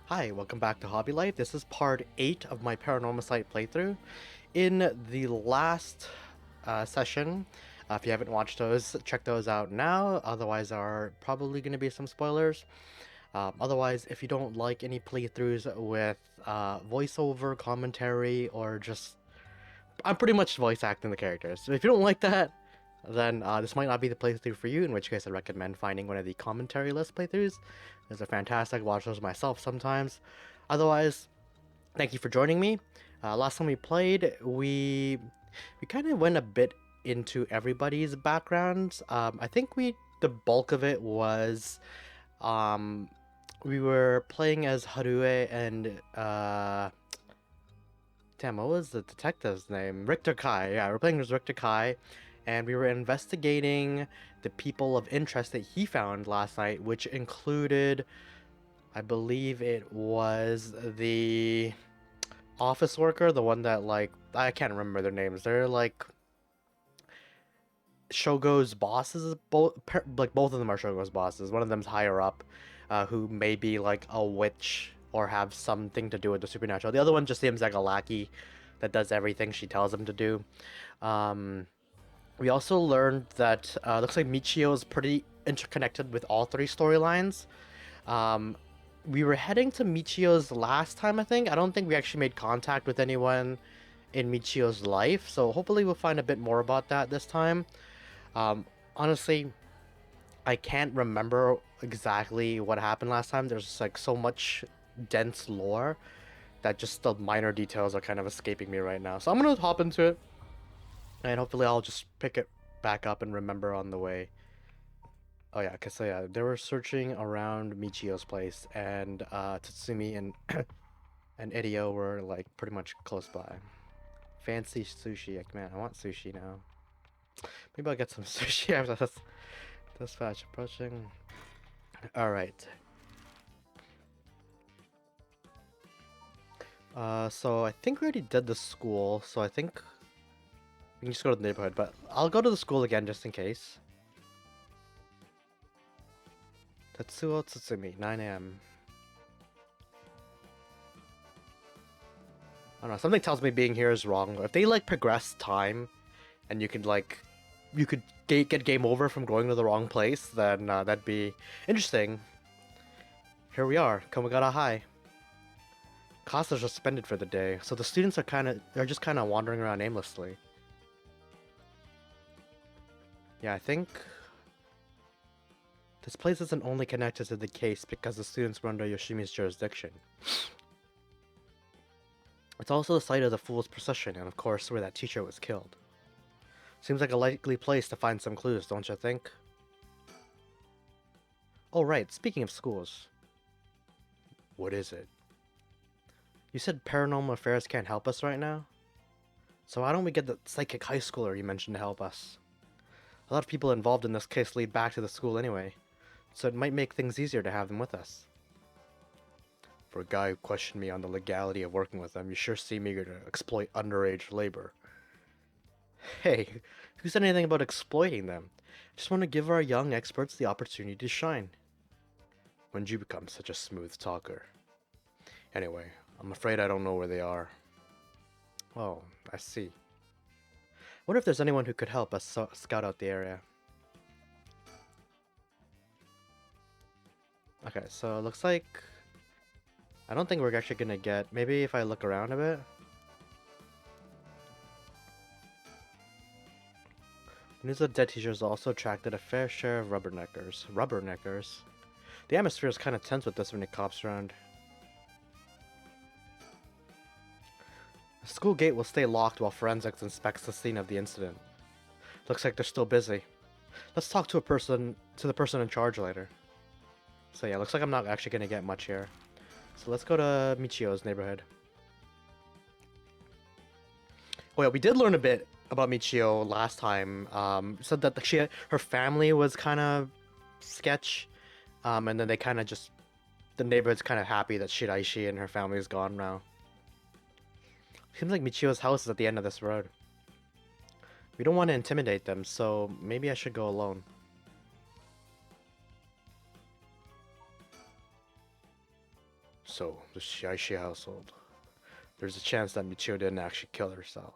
Hi, welcome back to Hobby Life. This is part 8 of my Paranormasight playthrough. In the last session, if you haven't watched those, check those out now. Otherwise, there are probably going to be some spoilers. Otherwise, if you don't like any playthroughs with voiceover, commentary, or just... I'm pretty much voice acting the characters. So if you don't like that, then this might not be the playthrough for you, in which case I recommend finding one of the commentary list playthroughs. Those are fantastic, watch those myself sometimes. Otherwise, thank you for joining me. Last time we played, we kind of went a bit into everybody's backgrounds. I think the bulk of it was we were playing as Harue and damn, what was the detective's name? Richter Kai. Yeah, we're playing as Richter Kai, and we were investigating the people of interest that he found last night, which included, I believe it was the office worker, the one that, like, I can't remember their names. They're like Shogo's bosses. Both of them are Shogo's bosses. One of them's higher up, who may be like a witch or have something to do with the supernatural. The other one just seems like a lackey that does everything she tells him to do. Um, we also learned that looks like Michio is pretty interconnected with all three storylines. Um, we were heading to Michio's last time, I think. I don't think we actually made contact with anyone in Michio's life, so hopefully we'll find a bit more about that this time. Honestly, I can't remember exactly what happened last time. There's like so much dense lore that just the minor details are kind of escaping me right now. So I'm gonna hop into it, and hopefully I'll just pick it back up and remember on the way. Oh yeah, cause yeah, they were searching around Michio's place, and Tsutsumi and and Idio were like pretty much close by. Fancy sushi, like man, I want sushi now. Maybe I'll get some sushi after this fast approaching. All right. So I think we already did the school, so I think we can just go to the neighborhood, but I'll go to the school again just in case. Tetsuo Tsutsumi, 9 a.m. I don't know, something tells me being here is wrong. If they like progress time, and you could get game over from going to the wrong place, then that'd be interesting. Here we are, Komagata High. Class is suspended for the day, so the students are just kind of wandering around aimlessly. Yeah, I think this place isn't only connected to the case because the students were under Yoshimi's jurisdiction. It's also the site of the Fool's Procession, and of course where that teacher was killed. Seems like a likely place to find some clues, don't you think? Oh right, speaking of schools. What is it? You said paranormal affairs can't help us right now? So why don't we get the psychic high schooler you mentioned to help us? A lot of people involved in this case lead back to the school anyway, so it might make things easier to have them with us. For a guy who questioned me on the legality of working with them, you sure seem eager to exploit underage labor. Hey, who said anything about exploiting them? I just want to give our young experts the opportunity to shine. When did you become such a smooth talker? Anyway, I'm afraid I don't know where they are. Oh, I see. Wonder if there's anyone who could help us scout out the area. Okay, so it looks like... I don't think we're actually gonna get... Maybe if I look around a bit? The news of dead teachers also attracted a fair share of rubberneckers. Rubberneckers? The atmosphere is kind of tense with this many cops around. The school gate will stay locked while forensics inspects the scene of the incident. Looks like they're still busy. Let's talk to the person in charge later. So yeah, looks like I'm not actually gonna get much here. So let's go to Michio's neighborhood. Oh yeah, we did learn a bit about Michio last time. Said that her family was kind of sketch, and then they kind of just the neighborhood's kind of happy that Shiraishi and her family is gone now. Seems like Michio's house is at the end of this road. We don't want to intimidate them, so maybe I should go alone. So, the Shiaishi household. There's a chance that Michio didn't actually kill herself.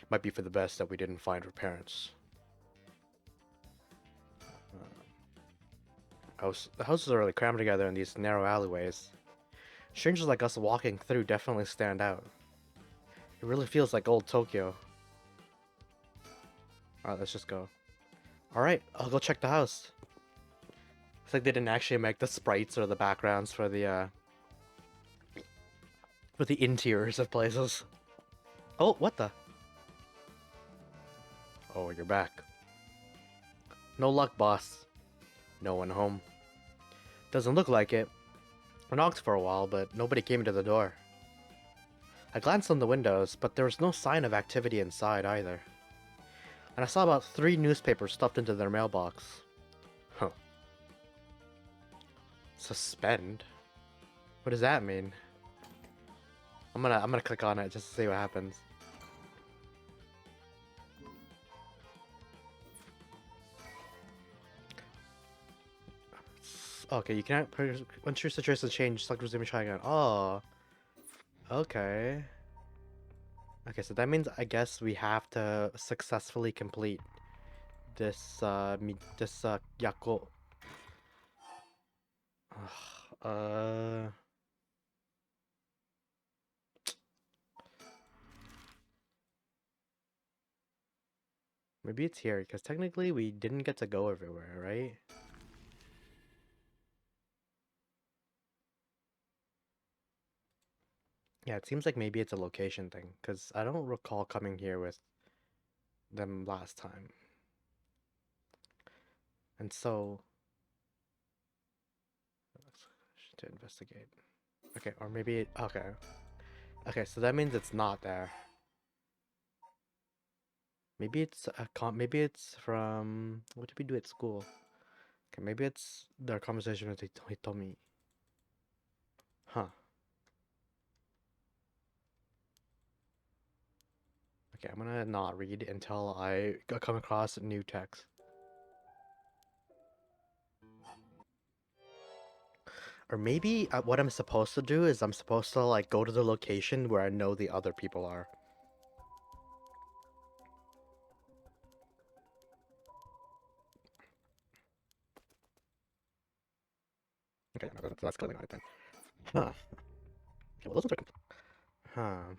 Might be for the best that we didn't find her parents. The houses are really crammed together in these narrow alleyways. Strangers like us walking through definitely stand out. It really feels like old Tokyo. Alright, let's just go. Alright, I'll go check the house. It's like they didn't actually make the sprites or the backgrounds for the interiors of places. Oh, what the? Oh, you're back. No luck, boss. No one home. Doesn't look like it. I knocked for a while, but nobody came to the door. I glanced on the windows, but there was no sign of activity inside either. And I saw about 3 newspapers stuffed into their mailbox. Huh. Suspend? What does that mean? I'm gonna click on it just to see what happens. Okay, you can't. Once your situation change, select resume try again. Oh. Okay. Okay, so that means I guess we have to successfully complete this Yako. Uh. Maybe it's here, because technically we didn't get to go everywhere, right? Yeah, it seems like maybe it's a location thing, because I don't recall coming here with them last time. And so... to investigate. Okay, or maybe... okay. Okay, so that means it's not there. Maybe it's maybe it's from... What did we do at school? Okay, maybe it's their conversation with Hitomi. Huh. Okay, I'm gonna not read until I come across new text. Or maybe what I'm supposed to do is I'm supposed to like go to the location where I know the other people are. Okay, no, that's clearly not it then. Huh. Okay, well, those ones are huh.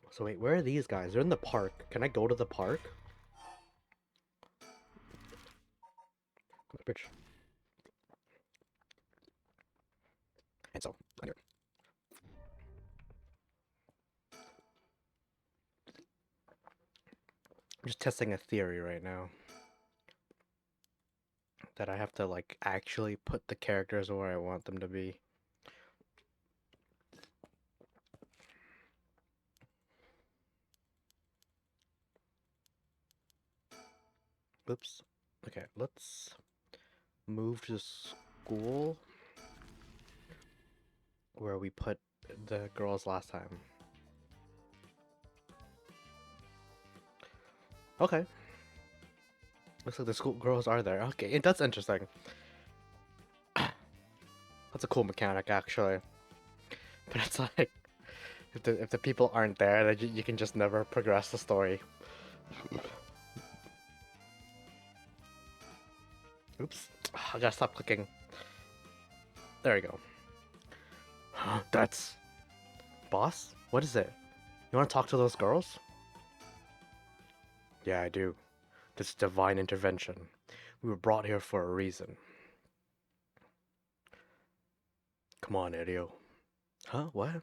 So wait, where are these guys? They're in the park. Can I go to the park? Bitch. And so, anyway. I'm just testing a theory right now. That I have to like actually put the characters where I want them to be. Oops. Okay, let's move to school where we put the girls last time. Okay. Looks like the school girls are there. Okay, that's interesting. That's a cool mechanic, actually. But it's like, if the people aren't there, then you can just never progress the story. Oops. I gotta stop clicking. There we go. That's... Boss? What is it? You wanna talk to those girls? Yeah, I do. This is divine intervention. We were brought here for a reason. Come on, Erio. Huh? What?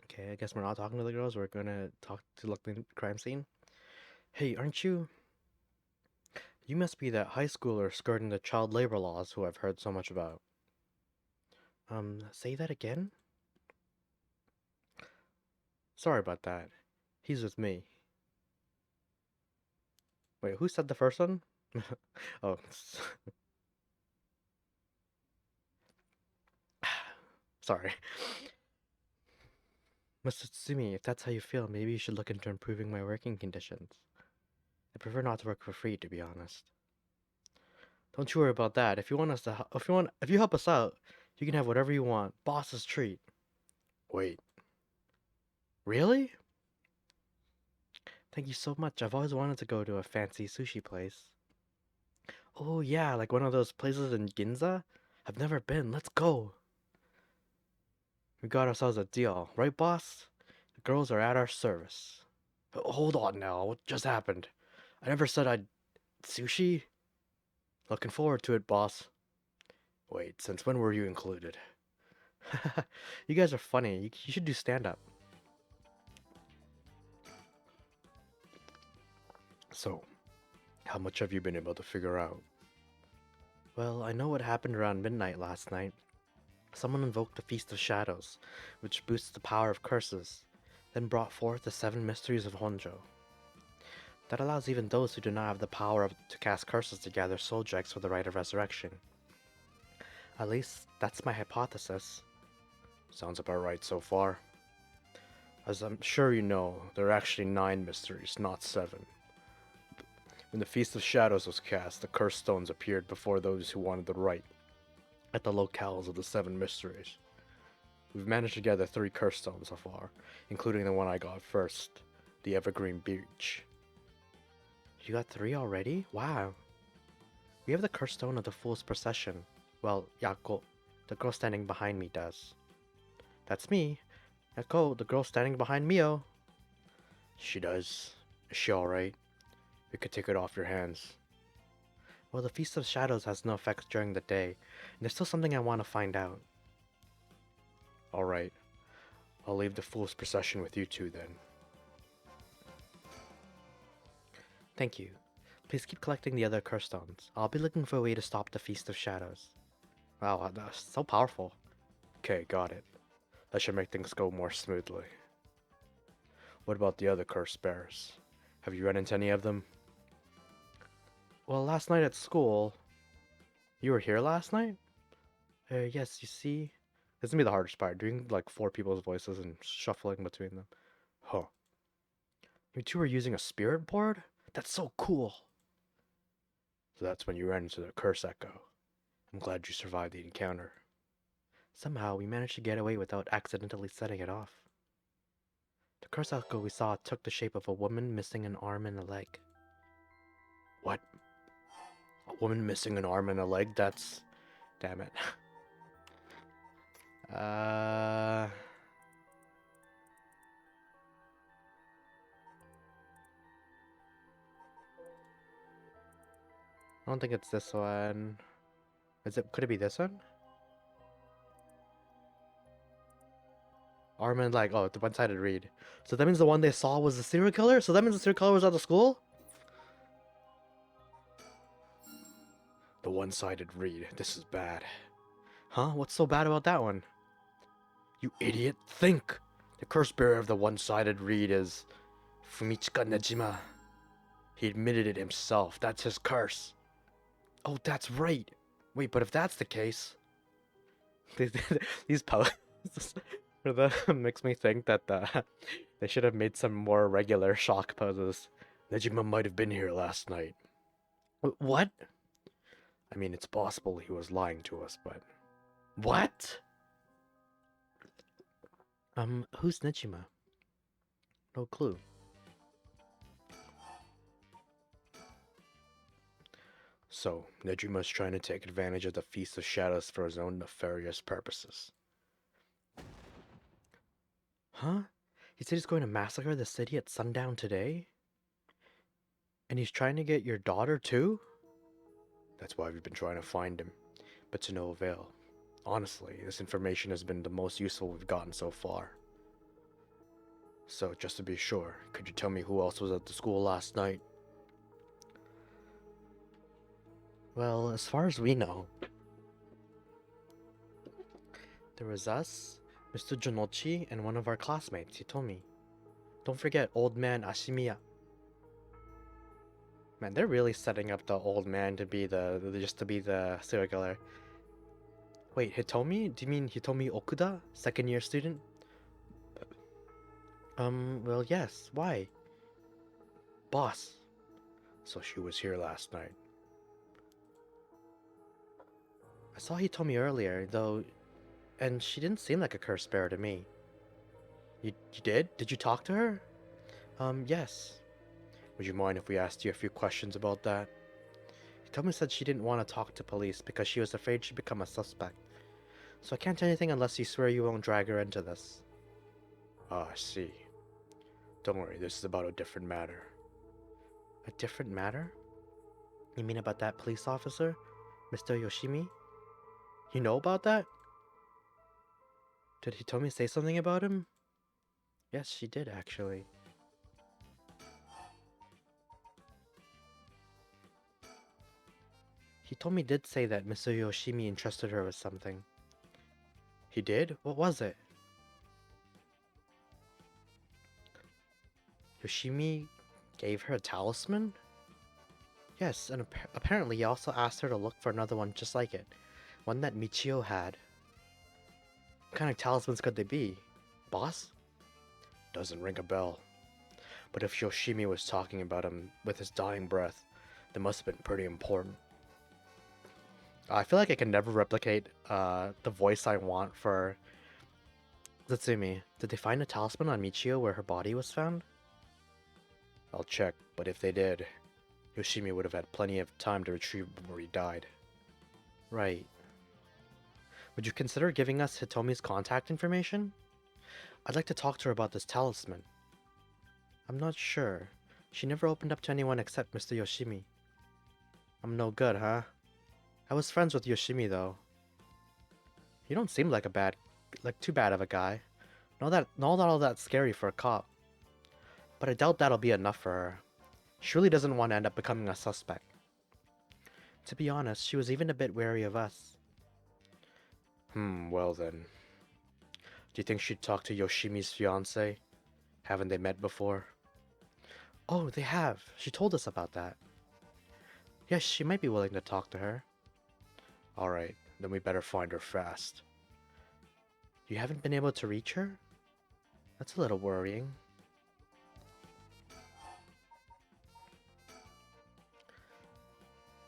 Okay, I guess we're not talking to the girls. We're gonna talk to look the crime scene. Hey, aren't you... You must be that high schooler skirting the child labor laws who I've heard so much about. Say that again? Sorry about that. He's with me. Wait, who said the first one? Oh. Sorry. Mr. Tsutsumi, if that's how you feel, maybe you should look into improving my working conditions. I prefer not to work for free, to be honest. Don't you worry about that. If you want us to, if you help us out, you can have whatever you want. Boss's treat. Wait, really? Thank you so much. I've always wanted to go to a fancy sushi place. Oh yeah, like one of those places in Ginza? I've never been. Let's go. We got ourselves a deal, right, boss? The girls are at our service. Hold on now. What just happened? I never said I'd sushi. Looking forward to it, boss. Wait, since when were you included? You guys are funny. You should do stand-up. So, how much have you been able to figure out? Well, I know what happened around midnight last night. Someone invoked the Feast of Shadows, which boosts the power of curses, then brought forth the 7 mysteries of Honjo. That allows even those who do not have the power to cast curses to gather soul dregs for the rite of resurrection. At least, that's my hypothesis. Sounds about right so far. As I'm sure you know, there are actually 9 mysteries, not 7. When the Feast of Shadows was cast, the cursed stones appeared before those who wanted the rite, at the locales of the 7 mysteries. We've managed to gather 3 cursed stones so far, including the one I got first, the Evergreen Beach. You got 3 already? Wow. We have the cursed stone of the Fool's Procession. Well, Yako, the girl standing behind me, does. That's me. Yako, the girl standing behind Mio. She does. Is she alright? We could take it off your hands. Well, the Feast of Shadows has no effects during the day, and there's still something I want to find out. Alright. I'll leave the Fool's Procession with you two then. Thank you. Please keep collecting the other curse stones. I'll be looking for a way to stop the Feast of Shadows. Wow, that's so powerful. Okay, got it. That should make things go more smoothly. What about the other cursed bears? Have you run into any of them? Well, last night at school... You were here last night? Yes, you see... This is gonna be the hardest part, doing like 4 people's voices and shuffling between them. Huh. You two were using a spirit board? That's so cool! So that's when you ran into the curse echo. I'm glad you survived the encounter. Somehow, we managed to get away without accidentally setting it off. The curse echo we saw took the shape of a woman missing an arm and a leg. What? A woman missing an arm and a leg? That's... Damn it. I don't think it's this one. Is it? Could it be this one? Arm and leg. Oh, the one-sided read. So that means the one they saw was the serial killer? So that means the serial killer was at the school? The one-sided read. This is bad. Huh? What's so bad about that one? You idiot. Think! The curse bearer of the one-sided read is... Fumichika Nejima. He admitted it himself. That's his curse. Oh, that's right. Wait, but if that's the case... These poses for the makes me think that they should have made some more regular shock poses. Nejima might have been here last night. What? I mean, it's possible he was lying to us, but... What? Who's Nejima? No clue. So, Nejima's trying to take advantage of the Feast of Shadows for his own nefarious purposes. Huh? He said he's going to massacre the city at sundown today? And he's trying to get your daughter too? That's why we've been trying to find him, but to no avail. Honestly, this information has been the most useful we've gotten so far. So, just to be sure, could you tell me who else was at the school last night? Well, as far as we know, there was us, Mr. Jonochi, and one of our classmates, he told me. Don't forget old man Ashimiya. Man, they're really setting up the old man to be just to be the serial killer. Wait, Hitomi? Do you mean Hitomi Okuda? 2nd year student? Well, yes. Why? Boss. So she was here last night. I saw he told me earlier, though, and she didn't seem like a cursed bear to me. You did? Did you talk to her? Yes. Would you mind if we asked you a few questions about that? Hitomi said she didn't want to talk to police because she was afraid she'd become a suspect. So I can't do anything unless you swear you won't drag her into this. Ah, I see. Don't worry, this is about a different matter. A different matter? You mean about that police officer? Mr. Yoshimi? You know about that? Did Hitomi say something about him? Yes, she did, actually. Hitomi did say that Mr. Yoshimi entrusted her with something. He did? What was it? Yoshimi gave her a talisman? Yes, and apparently he also asked her to look for another one just like it. One that Michio had. What kind of talismans could they be? Boss? Doesn't ring a bell. But if Yoshimi was talking about him with his dying breath, they must have been pretty important. I feel like I can never replicate the voice I want for Tsutsumi. Did they find a talisman on Michio where her body was found? I'll check, but if they did, Yoshimi would have had plenty of time to retrieve before he died. Right. Would you consider giving us Hitomi's contact information? I'd like to talk to her about this talisman. I'm not sure. She never opened up to anyone except Mr. Yoshimi. I'm no good, huh? I was friends with Yoshimi, though. You don't seem like too bad of a guy. Not all that scary for a cop. But I doubt that'll be enough for her. She really doesn't want to end up becoming a suspect. To be honest, she was even a bit wary of us. Well then. Do you think she'd talk to Yoshimi's fiancé? Haven't they met before? Oh, they have. She told us about that. Yes, she might be willing to talk to her. Alright, then we better find her fast. You haven't been able to reach her? That's a little worrying.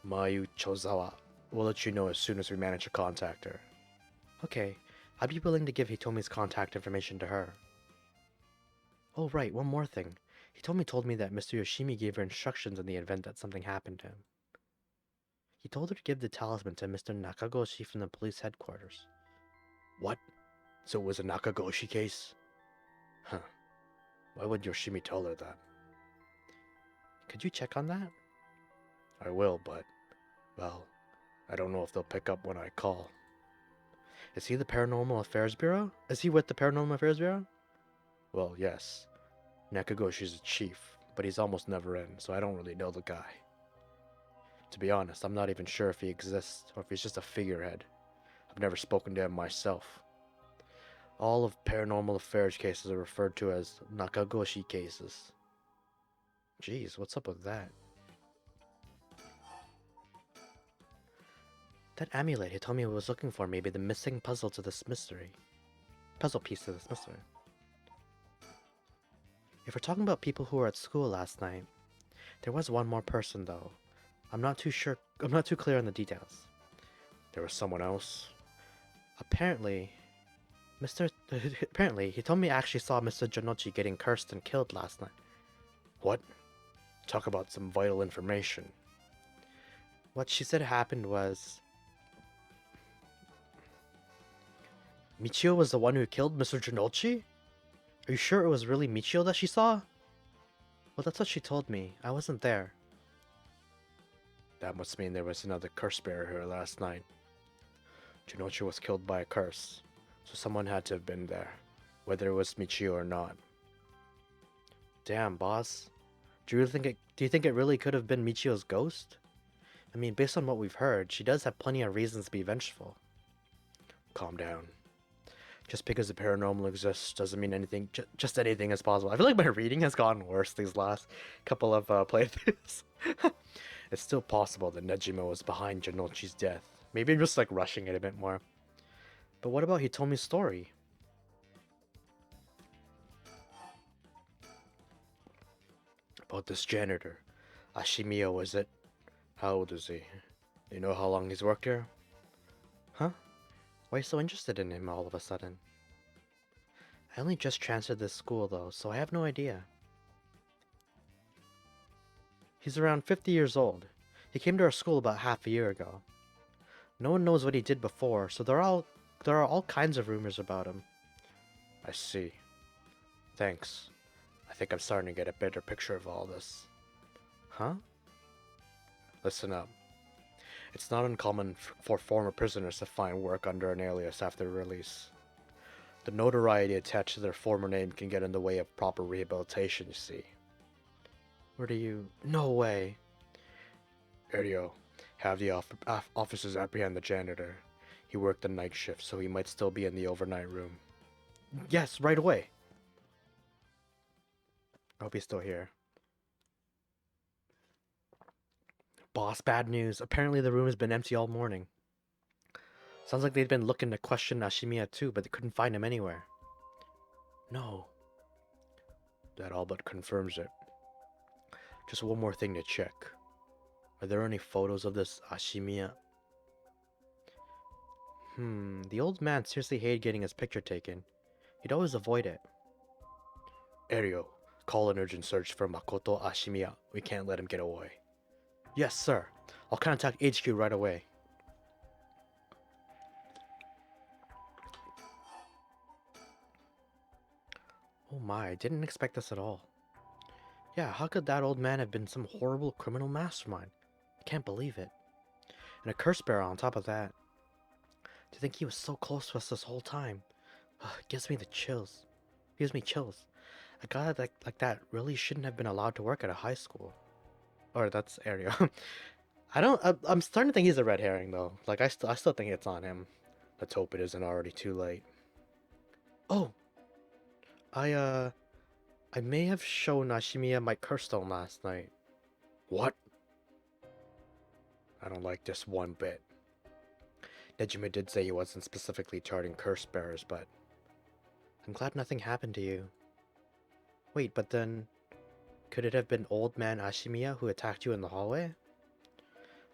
Mayu Chozawa. We'll let you know as soon as we manage to contact her. Okay, I'd be willing to give Hitomi's contact information to her. Oh right, one more thing. Hitomi told me that Mr. Yoshimi gave her instructions in the event that something happened to him. He told her to give the talisman to Mr. Nakagoshi from the police headquarters. What? So it was a Nakagoshi case? Huh. Why would Yoshimi tell her that? Could you check on that? I will, but, well, I don't know if they'll pick up when I call. Is he the Paranormal Affairs Bureau? Is he with the Paranormal Affairs Bureau? Well, yes. Nakagoshi's a chief, but he's almost never in, so I don't really know the guy. To be honest, I'm not even sure if he exists or if he's just a figurehead. I've never spoken to him myself. All of Paranormal Affairs cases are referred to as Nakagoshi cases. Jeez, what's up with that? That amulet Hitomi was looking for may be the missing puzzle to this mystery. Puzzle piece to this mystery. If we're talking about people who were at school last night, there was one more person though. I'm not too clear on the details. There was someone else? Apparently, Hitomi actually saw Mr. Janochi getting cursed and killed last night. What? Talk about some vital information. What she said happened was Michio was the one who killed Mr. Janochi? Are you sure it was really Michio that she saw? Well, that's what she told me. I wasn't there. That must mean there was another curse bearer here last night. Janochi was killed by a curse, so someone had to have been there, whether it was Michio or not. Damn, boss. Do you think it really could have been Michio's ghost? I mean, based on what we've heard, she does have plenty of reasons to be vengeful. Calm down. Just because the paranormal exists doesn't mean anything, just anything is possible. I feel like my reading has gotten worse these last couple of playthroughs. It's still possible that Nejima was behind Janochi's death. Maybe I'm just like rushing it a bit more. But what about Hitomi's story? About this janitor. Ashimiya, was it? How old is he? Do you know how long he's worked here? Huh? Why are you so interested in him all of a sudden? I only just transferred this school though, so I have no idea. He's around 50 years old. He came to our school about half a year ago. No one knows what he did before, so there are all kinds of rumors about him. I see. Thanks. I think I'm starting to get a better picture of all this. Huh? Listen up. It's not uncommon for former prisoners to find work under an alias after release. The notoriety attached to their former name can get in the way of proper rehabilitation, you see. Where do you... No way. Eryo, have the officers apprehend the janitor. He worked the night shift, so he might still be in the overnight room. Yes, right away. I hope he's still here. Boss, bad news. Apparently the room has been empty all morning. Sounds like they'd been looking to question Ashimiya too, but they couldn't find him anywhere. No. That all but confirms it. Just one more thing to check. Are there any photos of this Ashimiya? The old man seriously hated getting his picture taken. He'd always avoid it. Eryo, call an urgent search for Makoto Ashimiya. We can't let him get away. Yes, sir. I'll contact HQ right away. Oh my, I didn't expect this at all. Yeah, how could that old man have been some horrible criminal mastermind? I can't believe it. And a curse bearer on top of that. To think he was so close to us this whole time. It gives me the chills. Gives me chills. A guy like that really shouldn't have been allowed to work at a high school. Or that's Ariel. I'm starting to think he's a red herring though. Like I still think it's on him. Let's hope it isn't already too late. Oh, I may have shown Ashimiya my curse stone last night. What? I don't like this one bit. Nejima did say he wasn't specifically charting curse bearers, but... I'm glad nothing happened to you. Wait, but then... Could it have been old man Ashimiya who attacked you in the hallway?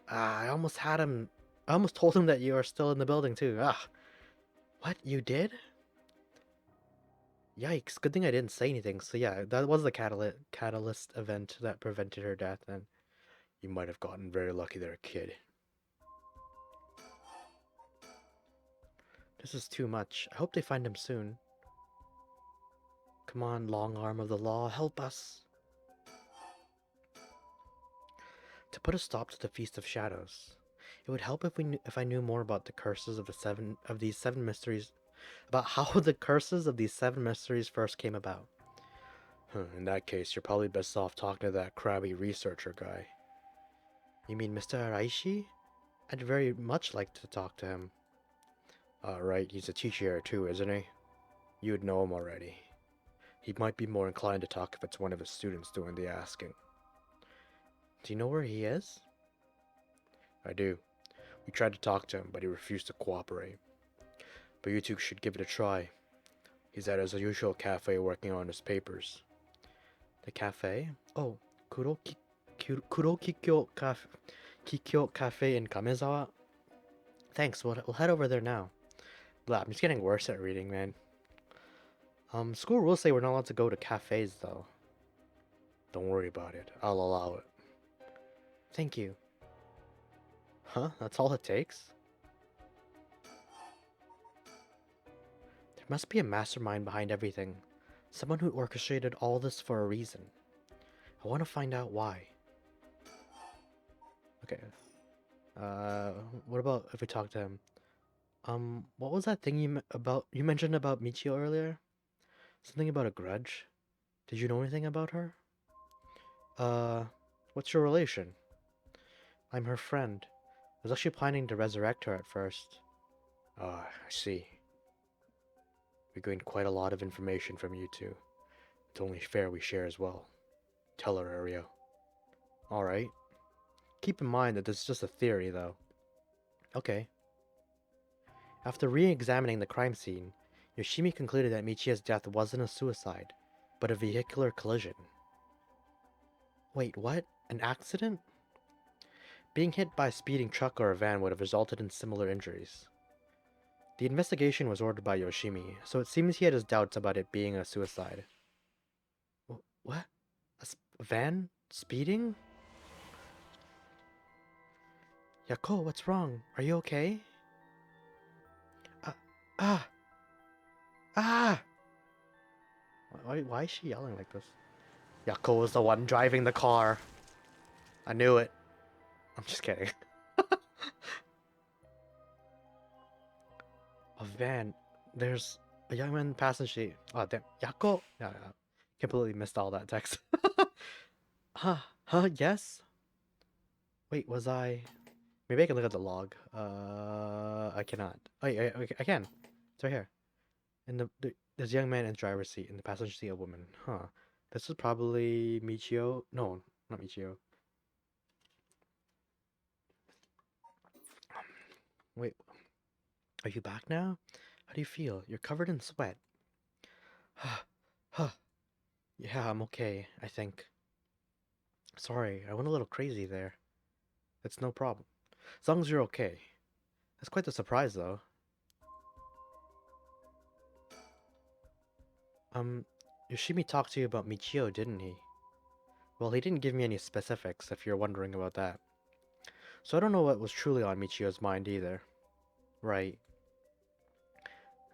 I almost had him... I almost told him that you are still in the building too. What? You did? Yikes, good thing I didn't say anything. So yeah, that was the catalyst event that prevented her death then. You might have gotten very lucky there, kid. This is too much. I hope they find him soon. Come on, long arm of the law, help us. To put a stop to the Feast of Shadows. It would help if I knew more about the curses of these seven mysteries, about how the curses of these seven mysteries first came about. In that case, you're probably best off talking to that crabby researcher guy. You mean Mr. Araishi? I'd very much like to talk to him. Right, he's a teacher here too, isn't he? You'd know him already. He might be more inclined to talk if it's one of his students doing the asking. Do you know where he is? I do. We tried to talk to him, but he refused to cooperate. But you two should give it a try. He's at his usual cafe working on his papers. The cafe? Oh, Kurokikyo Cafe in Kamezawa? Thanks, we'll head over there now. Blah, I'm just getting worse at reading, man. School rules say we're not allowed to go to cafes, though. Don't worry about it. I'll allow it. Thank you. Huh? That's all it takes? There must be a mastermind behind everything. Someone who orchestrated all this for a reason. I want to find out why. Okay. What about if we talk to him? What was that thing you mentioned about Michio earlier? Something about a grudge? Did you know anything about her? What's your relation? I'm her friend. I was actually planning to resurrect her at first. I see. We gained quite a lot of information from you two. It's only fair we share as well. Tell her, Ario. Alright. Keep in mind that this is just a theory, though. Okay. After re-examining the crime scene, Yoshimi concluded that Michia's death wasn't a suicide, but a vehicular collision. Wait, what? An accident? Being hit by a speeding truck or a van would have resulted in similar injuries. The investigation was ordered by Yoshimi, so it seems he had his doubts about it being a suicide. What? A van? Speeding? Yako, what's wrong? Are you okay? Uh, ah! Ah! Why is she yelling like this? Yako was the one driving the car. I knew it. I'm just kidding. A van. There's a young man in the passenger seat. Oh, damn. Yako? Yeah, yeah. Completely missed all that text. Yes? Wait, was I... Maybe I can look at the log. I cannot. Oh, yeah, I can. It's right here. And there's a young man in the driver's seat. In the passenger seat, a woman. Huh. This is probably Michio. No, not Michio. Wait, are you back now? How do you feel? You're covered in sweat. Huh. Yeah, I'm okay, I think. Sorry, I went a little crazy there. It's no problem. As long as you're okay. That's quite the surprise, though. Yoshimi talked to you about Michio, didn't he? Well, he didn't give me any specifics, if you're wondering about that. So I don't know what was truly on Michio's mind either. Right.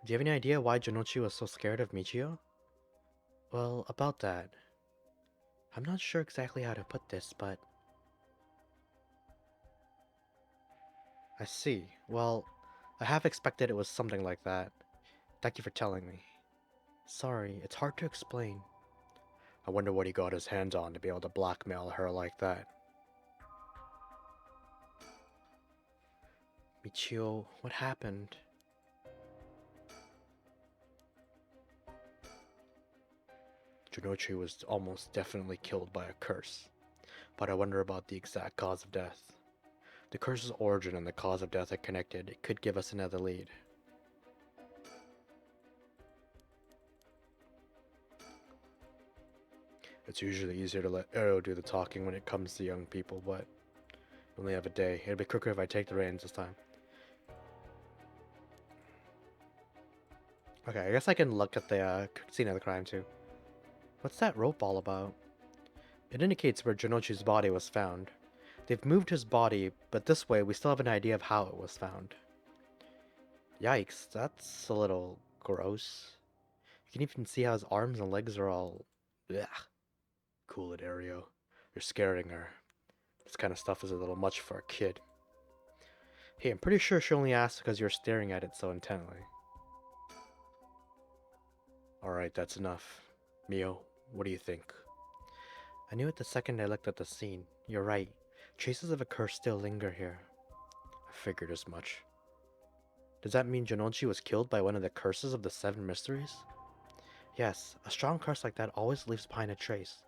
Do you have any idea why Junichi was so scared of Michio? Well, about that. I'm not sure exactly how to put this, but... I see. Well, I half expected it was something like that. Thank you for telling me. Sorry, it's hard to explain. I wonder what he got his hands on to be able to blackmail her like that. Michio, what happened? Junichi was almost definitely killed by a curse, but I wonder about the exact cause of death. The curse's origin and the cause of death are connected. It could give us another lead. It's usually easier to let Arrow do the talking when it comes to young people, but we only have a day. It'll be quicker if I take the reins this time. Okay, I guess I can look at the scene of the crime too. What's that rope all about? It indicates where Junichi's body was found. They've moved his body, but this way we still have an idea of how it was found. Yikes, that's a little gross. You can even see how his arms and legs are all... Ugh. Cool it, Ario. You're scaring her. This kind of stuff is a little much for a kid. Hey, I'm pretty sure she only asked because you're staring at it so intently. Alright, that's enough. Mio, what do you think? I knew it the second I looked at the scene. You're right. Traces of a curse still linger here. I figured as much. Does that mean Junichi was killed by one of the curses of the Seven Mysteries? Yes, a strong curse like that always leaves behind a trace.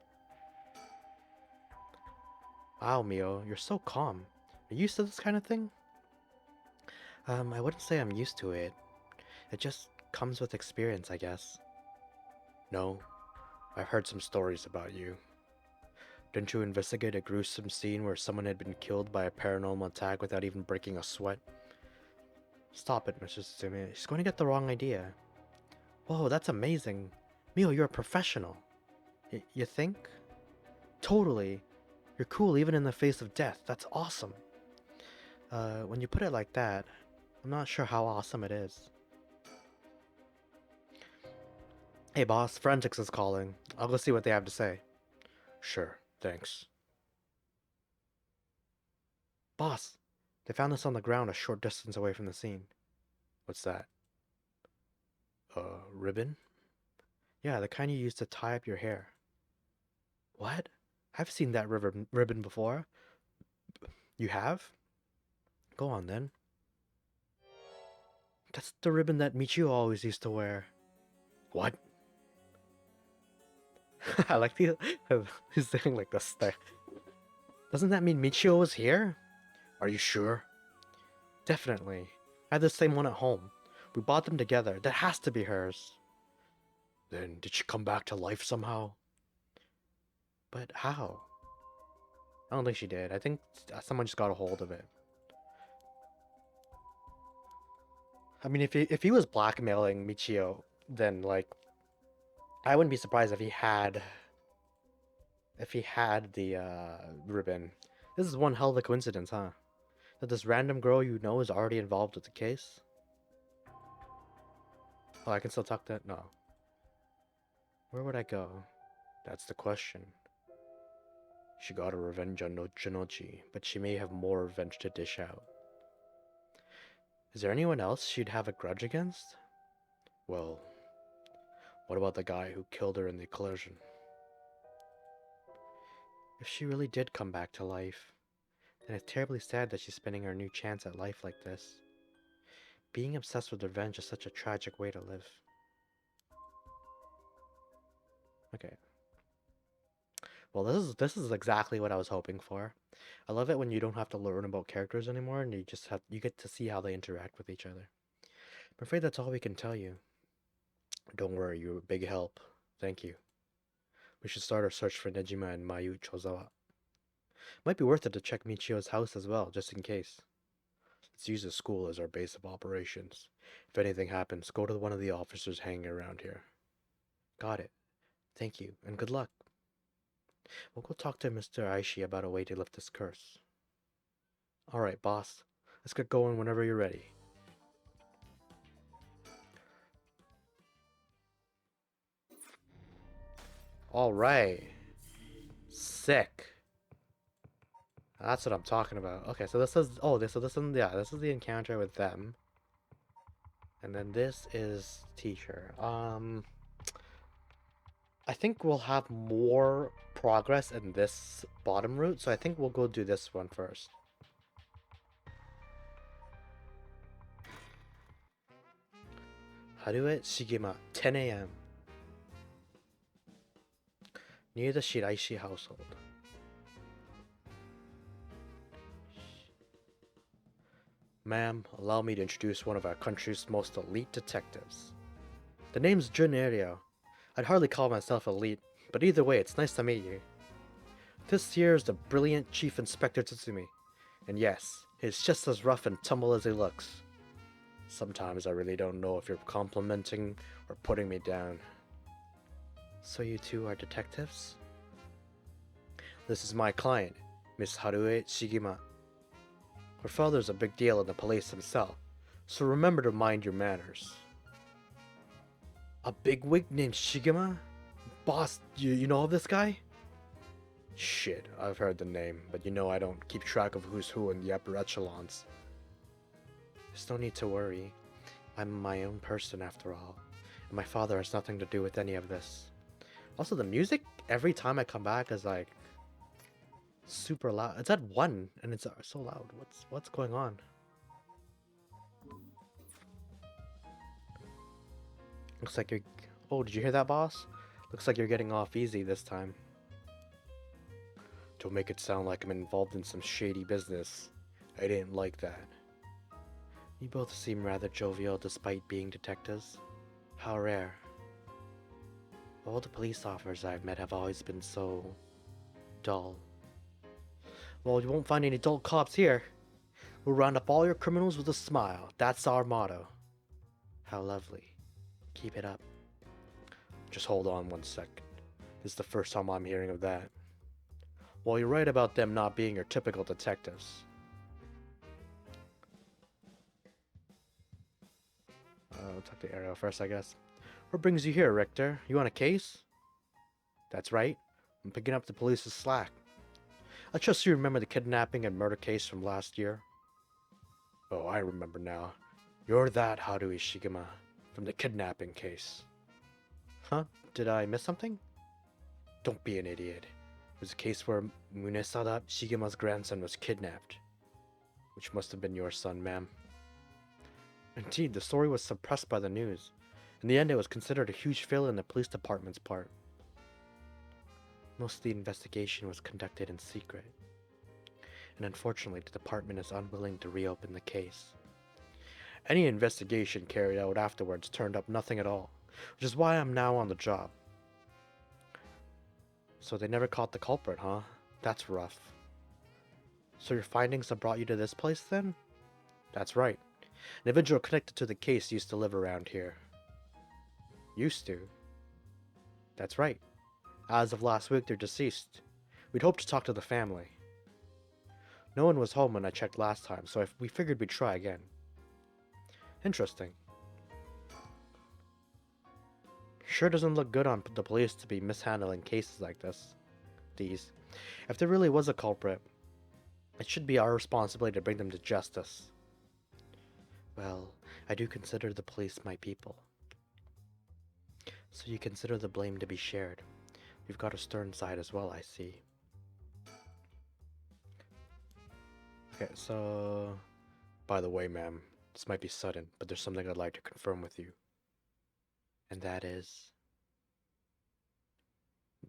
Wow, Mio, you're so calm. Are you used to this kind of thing? I wouldn't say I'm used to it. It just comes with experience, I guess. No, I've heard some stories about you. Didn't you investigate a gruesome scene where someone had been killed by a paranormal attack without even breaking a sweat? Stop it, Mr. Tsutsumi. She's going to get the wrong idea. Whoa, that's amazing. Mio, you're a professional. You think? Totally. You're cool even in the face of death. That's awesome. When you put it like that, I'm not sure how awesome it is. Hey boss, Forensics is calling. I'll go see what they have to say. Sure, thanks. Boss, they found this on the ground a short distance away from the scene. What's that? Ribbon? Yeah, the kind you use to tie up your hair. What? I've seen that ribbon before. You have? Go on then. That's the ribbon that Michio always used to wear. What? I like the he's saying like this thing. Doesn't that mean Michio was here? Are you sure? Definitely. I had the same one at home. We bought them together. That has to be hers. Then did she come back to life somehow? But how? I don't think she did. I think someone just got a hold of it. I mean, if he was blackmailing Michio, then like I wouldn't be surprised if he had the ribbon. This is one hell of a coincidence, huh? That this random girl you know is already involved with the case. Oh, I can still talk to it? No. Where would I go? That's the question. She got her revenge on Jinochi, but she may have more revenge to dish out. Is there anyone else she'd have a grudge against? Well, what about the guy who killed her in the collision? If she really did come back to life, then it's terribly sad that she's spending her new chance at life like this. Being obsessed with revenge is such a tragic way to live. Okay. Well, this is exactly what I was hoping for. I love it when you don't have to learn about characters anymore and you get to see how they interact with each other. I'm afraid that's all we can tell you. Don't worry, you're a big help. Thank you. We should start our search for Nejima and Mayu Chozawa. Might be worth it to check Michio's house as well, just in case. Let's use the school as our base of operations. If anything happens, go to one of the officers hanging around here. Got it. Thank you, and good luck. We'll go talk to Mr. Aishi about a way to lift this curse. Alright, boss. Let's get going whenever you're ready. Alright. Sick. That's what I'm talking about. Okay, so this is... Oh, this is the encounter with them. And then this is teacher. I think we'll have more progress in this bottom route, so I think we'll go do this one first. Harue Shigema, 10 a.m. Near the Shiraishi household. Ma'am, allow me to introduce one of our country's most elite detectives. The name's Jun Ario. I'd hardly call myself elite, but either way, it's nice to meet you. This here is the brilliant Chief Inspector Tsutsumi, and yes, he's just as rough and tumble as he looks. Sometimes I really don't know if you're complimenting or putting me down. So you two are detectives? This is my client, Miss Harue Shigema. Her father's a big deal in the police himself, so remember to mind your manners. A bigwig named Shigema? Boss, you know of this guy? Shit, I've heard the name, but you know I don't keep track of who's who in the upper echelons. There's no need to worry. I'm my own person after all, and my father has nothing to do with any of this. Also, the music every time I come back is like super loud. It's at 1 and it's so loud. What's going on? Looks like you're... Oh, did you hear that, boss? Looks like you're getting off easy this time. Don't make it sound like I'm involved in some shady business. I didn't like that. You both seem rather jovial despite being detectives. How rare. All the police officers I've met have always been so... dull. Well, you won't find any dull cops here. We'll round up all your criminals with a smile. That's our motto. How lovely. Keep it up. Just hold on one second. This is the first time I'm hearing of that. Well, you're right about them not being your typical detectives. I'll talk to Ariel first, I guess. What brings you here, Richter? You on a case? That's right. I'm picking up the police's slack. I trust you remember the kidnapping and murder case from last year? Oh, I remember now. You're that Harue Shigema from the kidnapping case. Huh? Did I miss something? Don't be an idiot. It was a case where Munesada Shigema's grandson was kidnapped. Which must have been your son, ma'am. Indeed, the story was suppressed by the news. In the end, it was considered a huge failure on the police department's part. Most of the investigation was conducted in secret. And unfortunately, the department is unwilling to reopen the case. Any investigation carried out afterwards turned up nothing at all, which is why I'm now on the job. So they never caught the culprit, huh? That's rough. So your findings have brought you to this place then? That's right. An individual connected to the case used to live around here. Used to? That's right. As of last week, they're deceased. We'd hoped to talk to the family. No one was home when I checked last time, so we figured we'd try again. Interesting. Sure doesn't look good on the police to be mishandling cases like this. If there really was a culprit, it should be our responsibility to bring them to justice. Well, I do consider the police my people. So you consider the blame to be shared. You've got a stern side as well, I see. Okay, so... By the way, ma'am, this might be sudden, but there's something I'd like to confirm with you. And that is...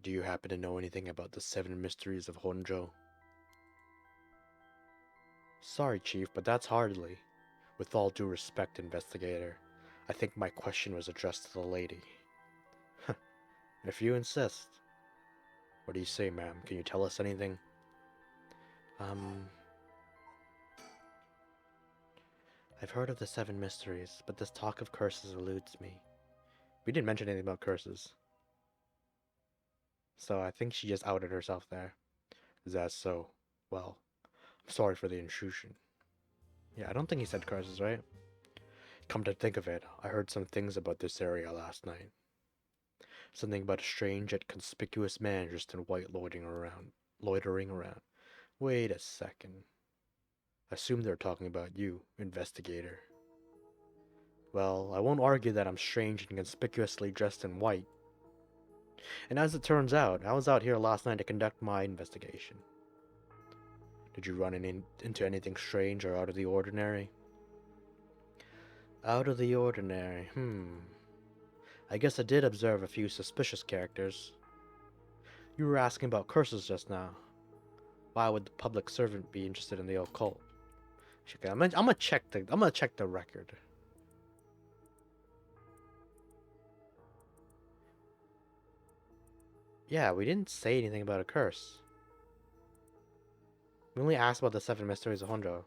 Do you happen to know anything about the 7 mysteries of Honjo? Sorry, Chief, but that's hardly. With all due respect, investigator, I think my question was addressed to the lady. If you insist. What do you say, ma'am? Can you tell us anything? I've heard of the 7 mysteries, but this talk of curses eludes me. We didn't mention anything about curses. So I think she just outed herself there. Is that so? Well, I'm sorry for the intrusion. Yeah, I don't think he said curses, right? Come to think of it, I heard some things about this area last night. Something about a strange yet conspicuous man dressed in white loitering around. Wait a second. I assume they're talking about you, investigator. Well, I won't argue that I'm strange and conspicuously dressed in white. And as it turns out, I was out here last night to conduct my investigation. Did you run into anything strange or out of the ordinary? Out of the ordinary, I guess I did observe a few suspicious characters. You were asking about curses just now. Why would the public servant be interested in the occult? Okay, I'm gonna check the record. Yeah, we didn't say anything about a curse. We only asked about the 7 mysteries of Honjo.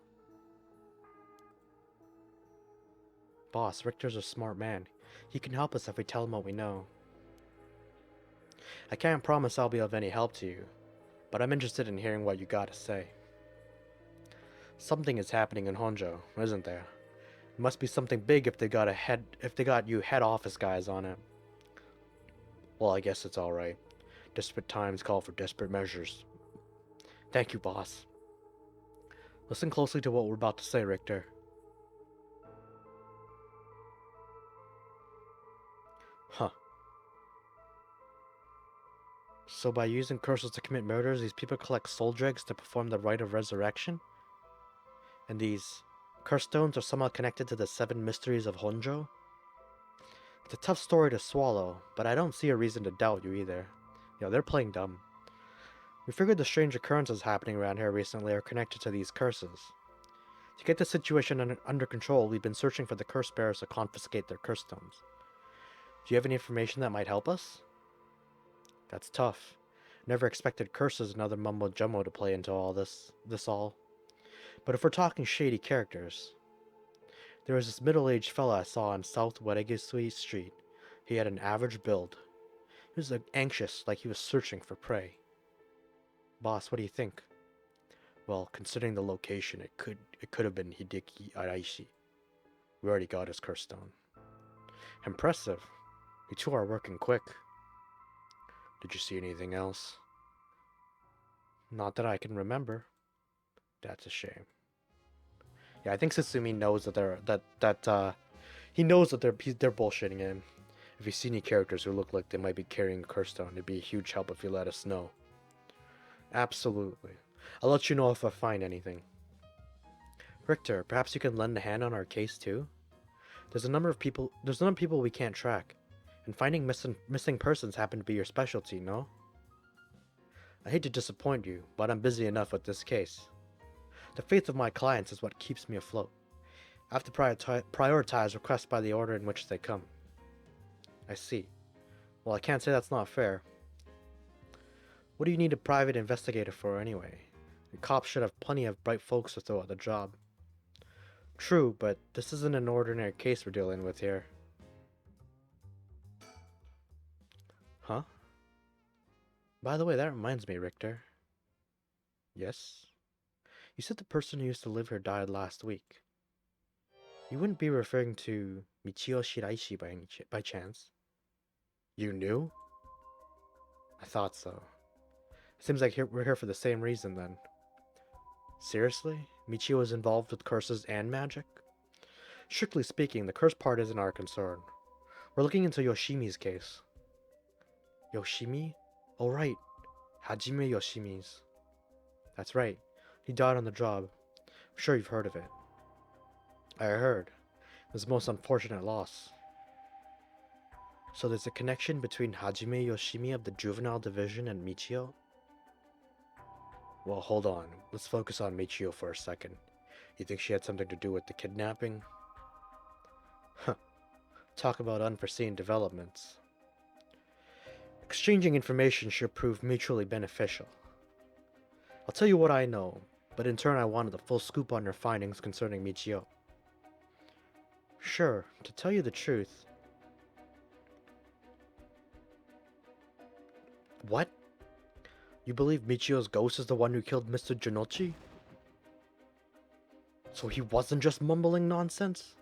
Boss, Richter's a smart man. He can help us if we tell him what we know. I can't promise I'll be of any help to you, but I'm interested in hearing what you got to say. Something is happening in Honjo, isn't there? It must be something big if they got you head office guys on it. Well, I guess it's alright. Desperate times call for desperate measures. Thank you, boss. Listen closely to what we're about to say, Richter. Huh. So by using curses to commit murders, these people collect soul dregs to perform the rite of resurrection? And these curse stones are somehow connected to the 7 mysteries of Honjo? It's a tough story to swallow, but I don't see a reason to doubt you either. Yeah, they're playing dumb. We figured the strange occurrences happening around here recently are connected to these curses. To get the situation under control, we've been searching for the curse bearers to confiscate their curse stones. Do you have any information that might help us? That's tough. Never expected curses and other mumbo jumbo to play into all this all. But if we're talking shady characters, there was this middle-aged fella I saw on South Waregisui Street. He had an average build. He was anxious, like he was searching for prey. Boss, what do you think? Well, considering the location, it could have been Hideki Araishi. We already got his curse stone. Impressive. You two are working quick. Did you see anything else? Not that I can remember. That's a shame. Yeah, I think Tsutsumi knows that he knows that they're bullshitting him. If you see any characters who look like they might be carrying a curse stone, it'd be a huge help if you let us know. Absolutely. I'll let you know if I find anything. Richter, perhaps you can lend a hand on our case too? There's a number of people we can't track, and finding missing persons happen to be your specialty, no? I hate to disappoint you, but I'm busy enough with this case. The faith of my clients is what keeps me afloat. I have to prioritize requests by the order in which they come. I see. Well, I can't say that's not fair. What do you need a private investigator for anyway? The cops should have plenty of bright folks to throw at the job. True, but this isn't an ordinary case we're dealing with here. Huh? By the way, that reminds me, Richter. Yes? You said the person who used to live here died last week. You wouldn't be referring to Michio Shiraishi by chance? You knew? I thought so. Seems like we're here for the same reason then. Seriously? Michio is involved with curses and magic? Strictly speaking, the curse part isn't our concern. We're looking into Yoshimi's case. Yoshimi? Oh right, Hajime Yoshimi's. That's right, he died on the job. I'm sure you've heard of it. I heard. It was the most unfortunate loss. So there's a connection between Hajime Yoshimi of the Juvenile Division and Michio? Well, hold on. Let's focus on Michio for a second. You think she had something to do with the kidnapping? Huh. Talk about unforeseen developments. Exchanging information should prove mutually beneficial. I'll tell you what I know, but in turn I wanted the full scoop on your findings concerning Michio. Sure, to tell you the truth. What? You believe Michio's ghost is the one who killed Mr. Jinochi? So he wasn't just mumbling nonsense?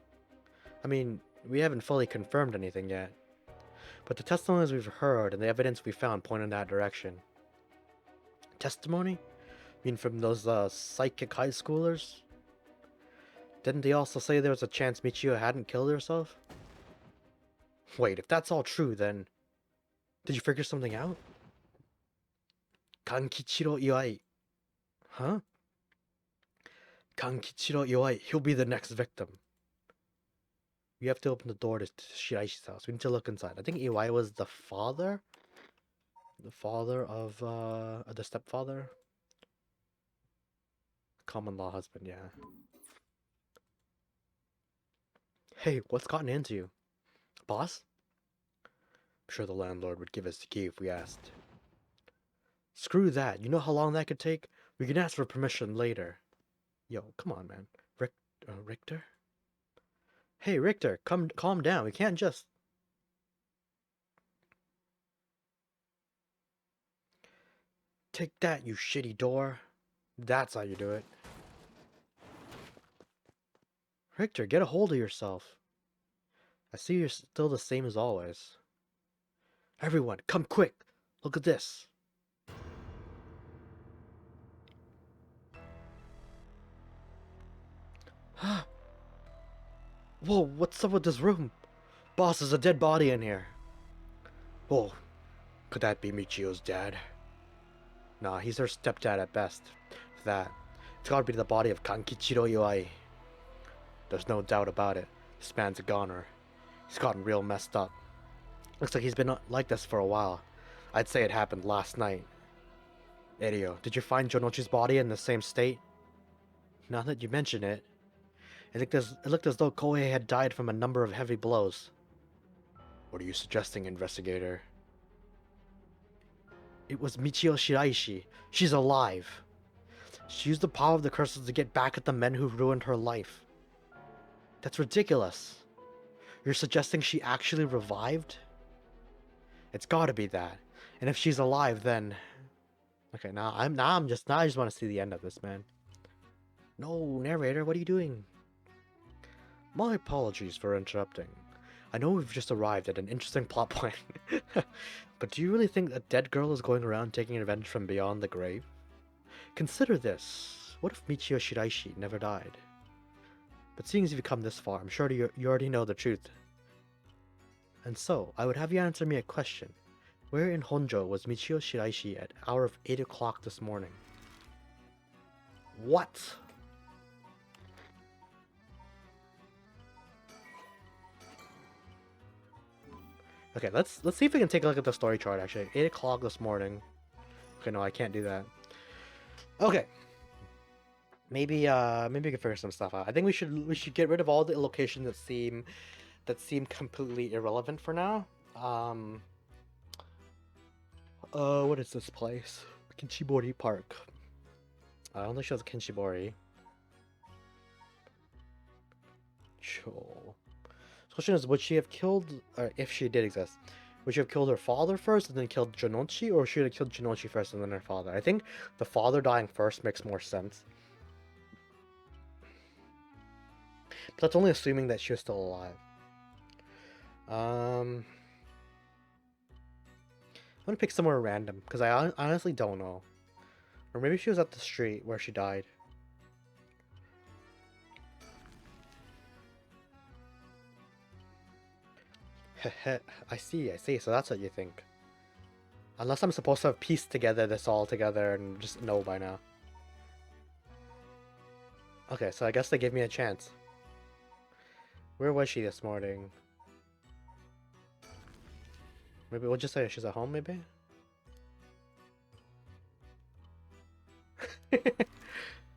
I mean, we haven't fully confirmed anything yet. But the testimonies we've heard and the evidence we found point in that direction. Testimony? I mean from those psychic high schoolers? Didn't they also say there was a chance Michio hadn't killed herself? Wait, if that's all true, then... Did you figure something out? Kankichiro Iwai. Huh? Kankichiro Iwai, he'll be the next victim. We have to open the door to Shiraishi's house. We need to look inside. I think Iwai was the father? The father of, the stepfather? Common law husband, yeah. Hey, what's gotten into you? Boss? I'm sure the landlord would give us the key if we asked. Screw that. You know how long that could take? We can ask for permission later. Yo, come on, man. Richter? Hey, Richter, calm down. We can't just... Take that, you shitty door. That's how you do it. Richter, get a hold of yourself. I see you're still the same as always. Everyone, come quick. Look at this. Whoa, what's up with this room? Boss, there's a dead body in here. Whoa, could that be Michio's dad? Nah, he's her stepdad at best. That. It's gotta be the body of Kankichiro Iwai. There's no doubt about it. This man's a goner. He's gotten real messed up. Looks like he's been like this for a while. I'd say it happened last night. Erio, did you find Jonochi's body in the same state? Now that you mention it, it looked as though Kohei had died from a number of heavy blows. What are you suggesting, investigator? It was Michio Shiraishi. She's alive. She used the power of the curses to get back at the men who ruined her life. That's ridiculous. You're suggesting she actually revived? It's gotta be that. And if she's alive, then... Okay, now I just want to see the end of this, man. No, narrator, what are you doing? My apologies for interrupting. I know we've just arrived at an interesting plot point. But do you really think a dead girl is going around taking revenge from beyond the grave? Consider this. What if Michio Shiraishi never died? But seeing as you've come this far, I'm sure you already know the truth. And so, I would have you answer me a question. Where in Honjo was Michio Shiraishi at hour of 8 o'clock this morning? What? Okay, let's see if we can take a look at the story chart actually. 8 o'clock this morning. Okay, no, I can't do that. Okay. Maybe we can figure some stuff out. I think we should get rid of all the locations that seem completely irrelevant for now. What is this place? Kinchibori Park. I don't think she was Kinshibori. Cho. The question is, would she have killed, or if she did exist, would she have killed her father first and then killed Jinochi, or should have killed Jinochi first and then her father? I think the father dying first makes more sense. But that's only assuming that she was still alive. I'm gonna pick somewhere random, because I honestly don't know. Or maybe she was at the street where she died. I see, so that's what you think. Unless I'm supposed to have pieced together this all together and just know by now. Okay, so I guess they gave me a chance. Where was she this morning? Maybe we'll just say she's at home, maybe?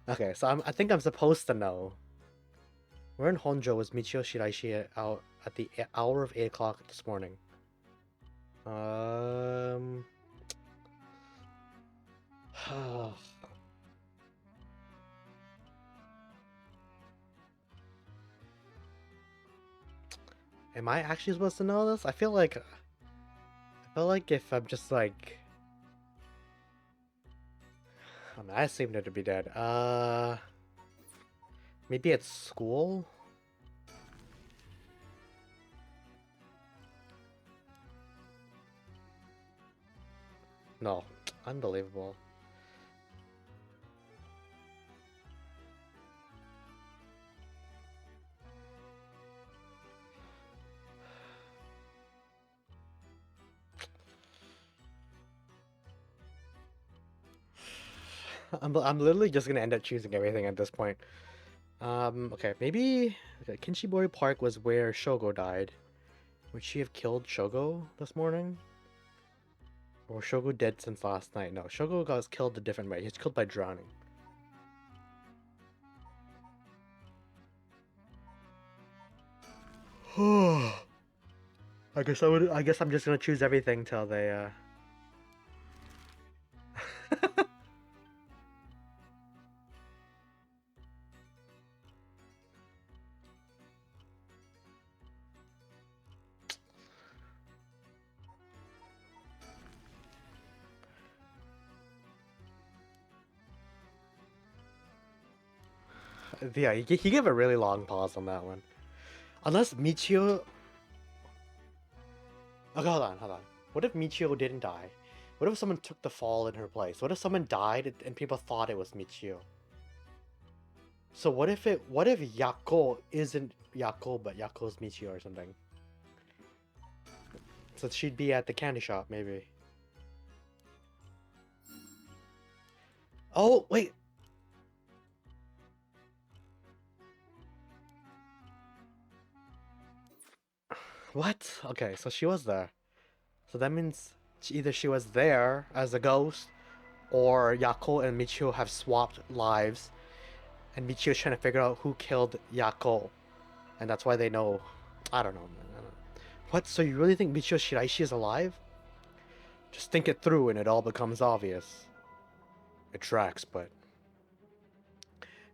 Okay, so I think I'm supposed to know. Where in Honjo was Michio Shiraishi out at the hour of 8 o'clock this morning? Um... Am I actually supposed to know this? I feel like if I'm just like... I mean, I assumed her to be dead. Maybe at school? No. Unbelievable. I'm literally just gonna end up choosing everything at this point. Okay, maybe... Okay, Kinshibori Park was where Shogo died. Would she have killed Shogo this morning? Or was Shogo dead since last night? No, Shogo got killed a different way. He's killed by drowning. I guess I'm just gonna choose everything till they Yeah, he gave a really long pause on that one. Unless Michio... Okay, hold on. What if Michio didn't die? What if someone took the fall in her place? What if someone died and people thought it was Michio? So what if Yako isn't Yako, but Yako's Michio or something? So she'd be at the candy shop, maybe. Oh, wait! What? Okay, so she was there. So that means either she was there as a ghost, or Yako and Michio have swapped lives, and Michio's trying to figure out who killed Yako, and that's why they know. I don't know, man. I don't know. What? So you really think Michio Shiraishi is alive? Just think it through, and it all becomes obvious. It tracks, but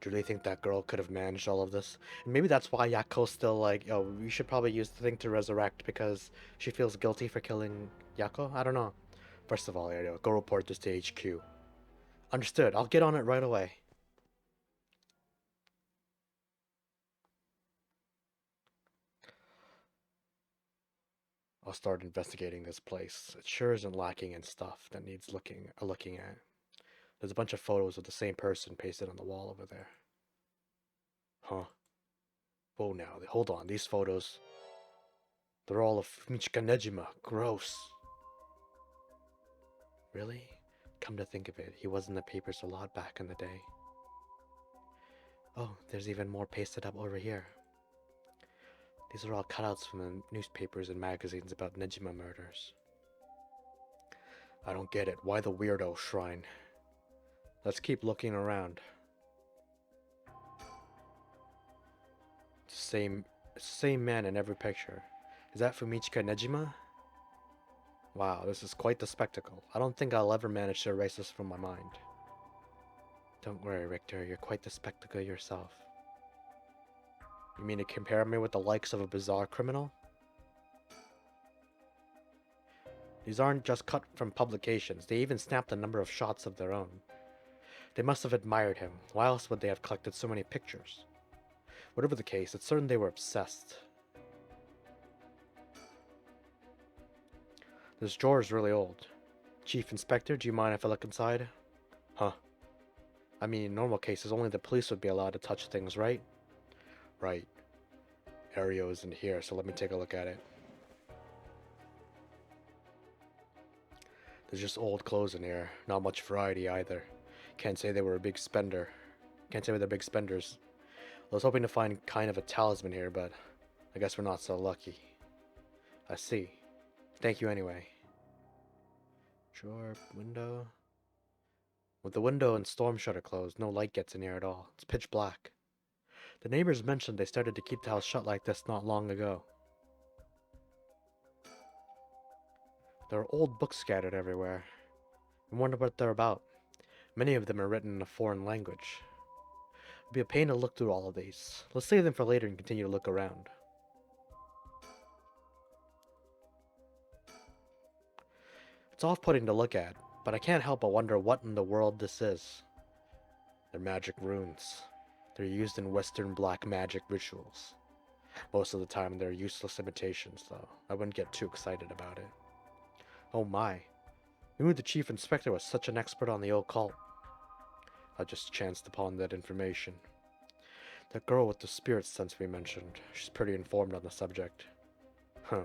do you really think that girl could have managed all of this? And maybe that's why Yako's still like, yo, we should probably use the thing to resurrect because she feels guilty for killing Yako? I don't know. First of all, Ariel, go report this to HQ. Understood. I'll get on it right away. I'll start investigating this place. It sure isn't lacking in stuff that needs looking at. There's a bunch of photos of the same person pasted on the wall over there. Huh. Whoa now, hold on, these photos... They're all of Michika Nejima. Gross. Really? Come to think of it, he was in the papers a lot back in the day. Oh, there's even more pasted up over here. These are all cutouts from the newspapers and magazines about Nejima murders. I don't get it. Why the weirdo shrine? Let's keep looking around. Same man in every picture. Is that Fumichika Nejima? Wow, this is quite the spectacle. I don't think I'll ever manage to erase this from my mind. Don't worry, Richter, you're quite the spectacle yourself. You mean to compare me with the likes of a bizarre criminal? These aren't just cut from publications, they even snapped a number of shots of their own. They must have admired him. Why else would they have collected so many pictures? Whatever the case, it's certain they were obsessed. This drawer is really old. Chief Inspector, do you mind if I look inside? Huh. I mean, in normal cases, only the police would be allowed to touch things, right? Right. Ario isn't here, so let me take a look at it. There's just old clothes in here. Not much variety either. Can't say they were a big spender. Can't say they're big spenders. I was hoping to find kind of a talisman here, but I guess we're not so lucky. I see. Thank you anyway. Drawer, window. With the window and storm shutter closed, no light gets in here at all. It's pitch black. The neighbors mentioned they started to keep the house shut like this not long ago. There are old books scattered everywhere. I wonder what they're about. Many of them are written in a foreign language. It'd be a pain to look through all of these. Let's save them for later and continue to look around. It's off-putting to look at, but I can't help but wonder what in the world this is. They're magic runes. They're used in Western black magic rituals. Most of the time they're useless imitations, though. I wouldn't get too excited about it. Oh my. Who knew the Chief Inspector was such an expert on the occult? I just chanced upon that information. That girl with the spirit sense we mentioned, she's pretty informed on the subject. Huh.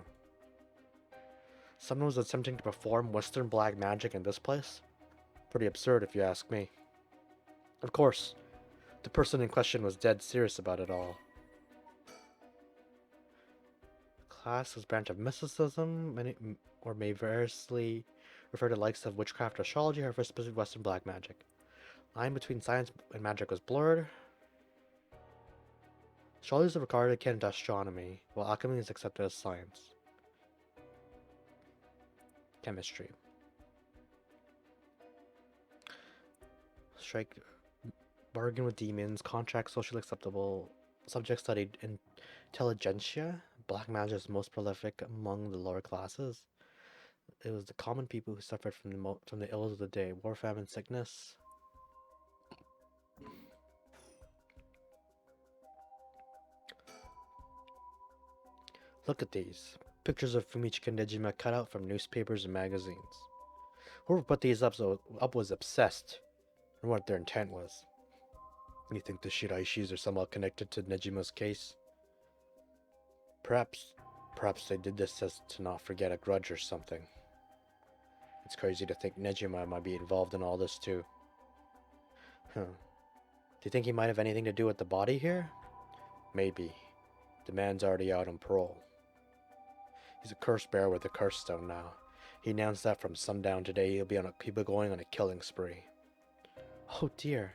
Someone was attempting to perform Western black magic in this place? Pretty absurd if you ask me. Of course, the person in question was dead serious about it all. The class is a branch of mysticism, or may variously refer to likes of witchcraft or astrology, or for specific Western black magic. Line between science and magic was blurred. Astrology is regarded akin to astronomy, while alchemy is accepted as science. Chemistry. Strike. Bargain with demons. Contract socially acceptable. Subject studied intelligentsia. Black magic is most prolific among the lower classes. It was the common people who suffered from the ills of the day. War, famine, sickness. Look at these. Pictures of Fumichika Nejima cut out from newspapers and magazines. Whoever put these up was obsessed and what their intent was. You think the Shiraishis are somehow connected to Nejima's case? Perhaps they did this as to not forget a grudge or something. It's crazy to think Nejima might be involved in all this too. Huh. Do you think he might have anything to do with the body here? Maybe. The man's already out on parole. He's a curse bearer with a curse stone now. He announced that from sundown today he'll be going on a killing spree. Oh dear.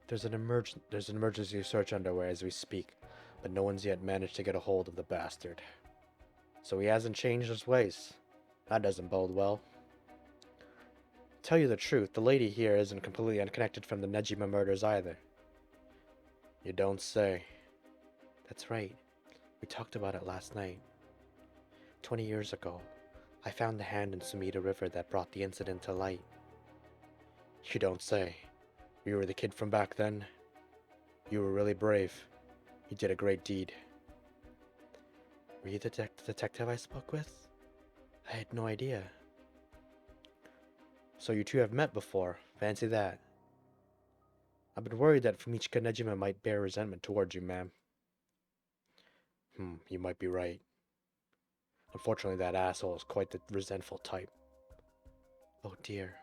There's an emergency search underway as we speak, but no one's yet managed to get a hold of the bastard. So he hasn't changed his ways. That doesn't bode well. Tell you the truth, the lady here isn't completely unconnected from the Nejima murders either. You don't say. That's right. We talked about it last night. 20 years ago, I found the hand in Sumida River that brought the incident to light. You don't say. You were the kid from back then? You were really brave. You did a great deed. Were you the detective I spoke with? I had no idea. So you two have met before. Fancy that. I've been worried that Fumichika Nejima might bear resentment towards you, ma'am. You might be right. Unfortunately, that asshole is quite the resentful type. Oh dear.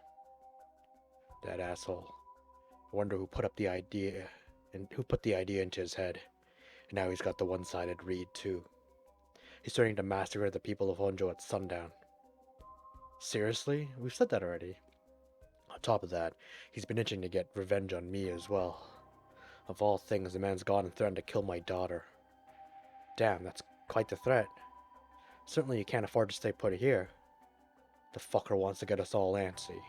That asshole. I wonder who put up the idea, and who put the idea into his head. And now he's got the one-sided read, too. He's starting to massacre the people of Honjo at sundown. Seriously? We've said that already. On top of that, he's been itching to get revenge on me as well. Of all things, the man's gone and threatened to kill my daughter. Damn, that's quite the threat. Certainly you can't afford to stay put here. The fucker wants to get us all antsy.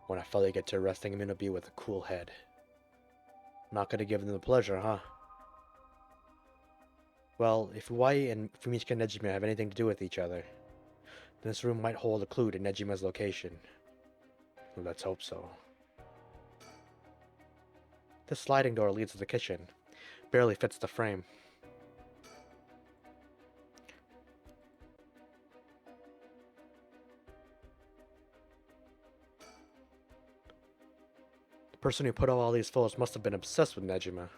When I finally get to arresting him, it'll be with a cool head. Not gonna give them the pleasure, huh? Well, if Uai and Fumika Nejima have anything to do with each other, then this room might hold a clue to Nejima's location. Let's hope so. This sliding door leads to the kitchen. Barely fits the frame. The person who put out all these photos must have been obsessed with Nejima.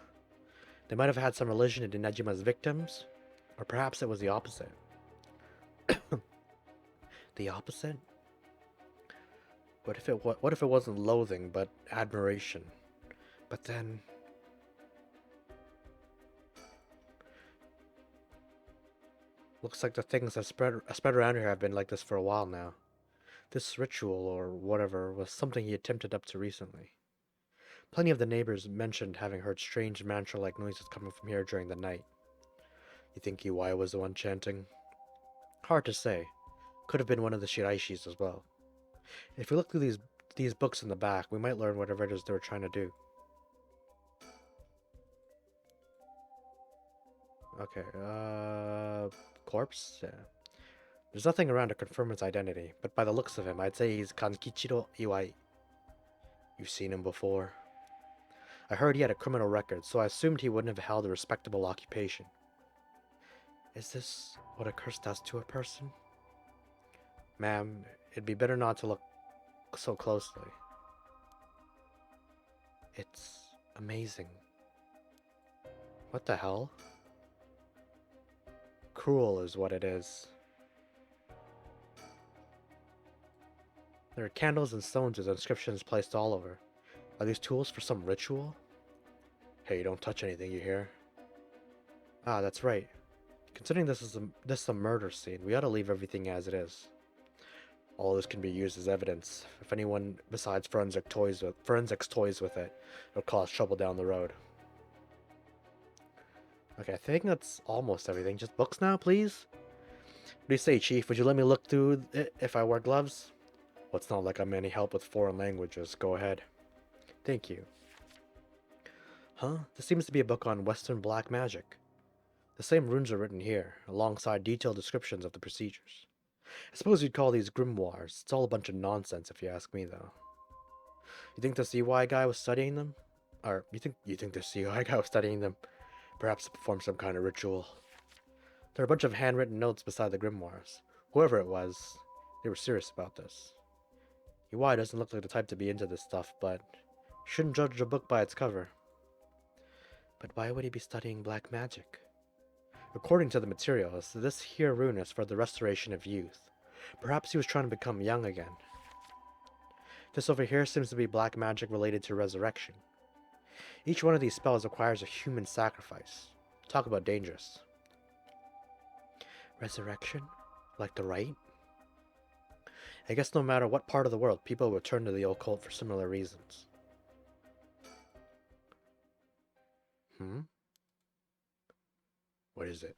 They might have had some relation to Nejima's victims, or perhaps it was the opposite. The opposite? What if it wasn't loathing, but admiration? But then... Looks like the things that spread around here have been like this for a while now. This ritual, or whatever, was something he attempted up to recently. Plenty of the neighbors mentioned having heard strange mantra-like noises coming from here during the night. You think Iwai was the one chanting? Hard to say. Could have been one of the Shiraishis as well. If we look through these books in the back, we might learn whatever it is they were trying to do. Okay, corpse? Yeah. There's nothing around to confirm his identity, but by the looks of him, I'd say he's Kankichiro Iwai. You've seen him before. I heard he had a criminal record, so I assumed he wouldn't have held a respectable occupation. Is this what a curse does to a person? Ma'am, it'd be better not to look so closely. It's amazing. What the hell? Cruel is what it is. There are candles and stones with inscriptions placed all over. Are these tools for some ritual? Hey, don't touch anything, you hear? Ah, that's right. Considering this is a murder scene, we ought to leave everything as it is. All this can be used as evidence. If anyone besides forensics toys with it, it'll cause trouble down the road. Okay, I think that's almost everything. Just books now, please? What do you say, Chief? Would you let me look through it if I wear gloves? Well, it's not like I'm any help with foreign languages. Go ahead. Thank you. Huh? This seems to be a book on Western black magic. The same runes are written here, alongside detailed descriptions of the procedures. I suppose you'd call these grimoires. It's all a bunch of nonsense if you ask me, though. You think the CY guy was studying them? Or, you think the CY guy was studying them? Perhaps to perform some kind of ritual. There are a bunch of handwritten notes beside the grimoires. Whoever it was, they were serious about this. UI doesn't look like the type to be into this stuff, but you shouldn't judge a book by its cover. But why would he be studying black magic? According to the materials, this here rune is for the restoration of youth. Perhaps he was trying to become young again. This over here seems to be black magic related to resurrection. Each one of these spells requires a human sacrifice. Talk about dangerous. Resurrection? Like the rite? I guess no matter what part of the world, people will turn to the occult for similar reasons. What is it?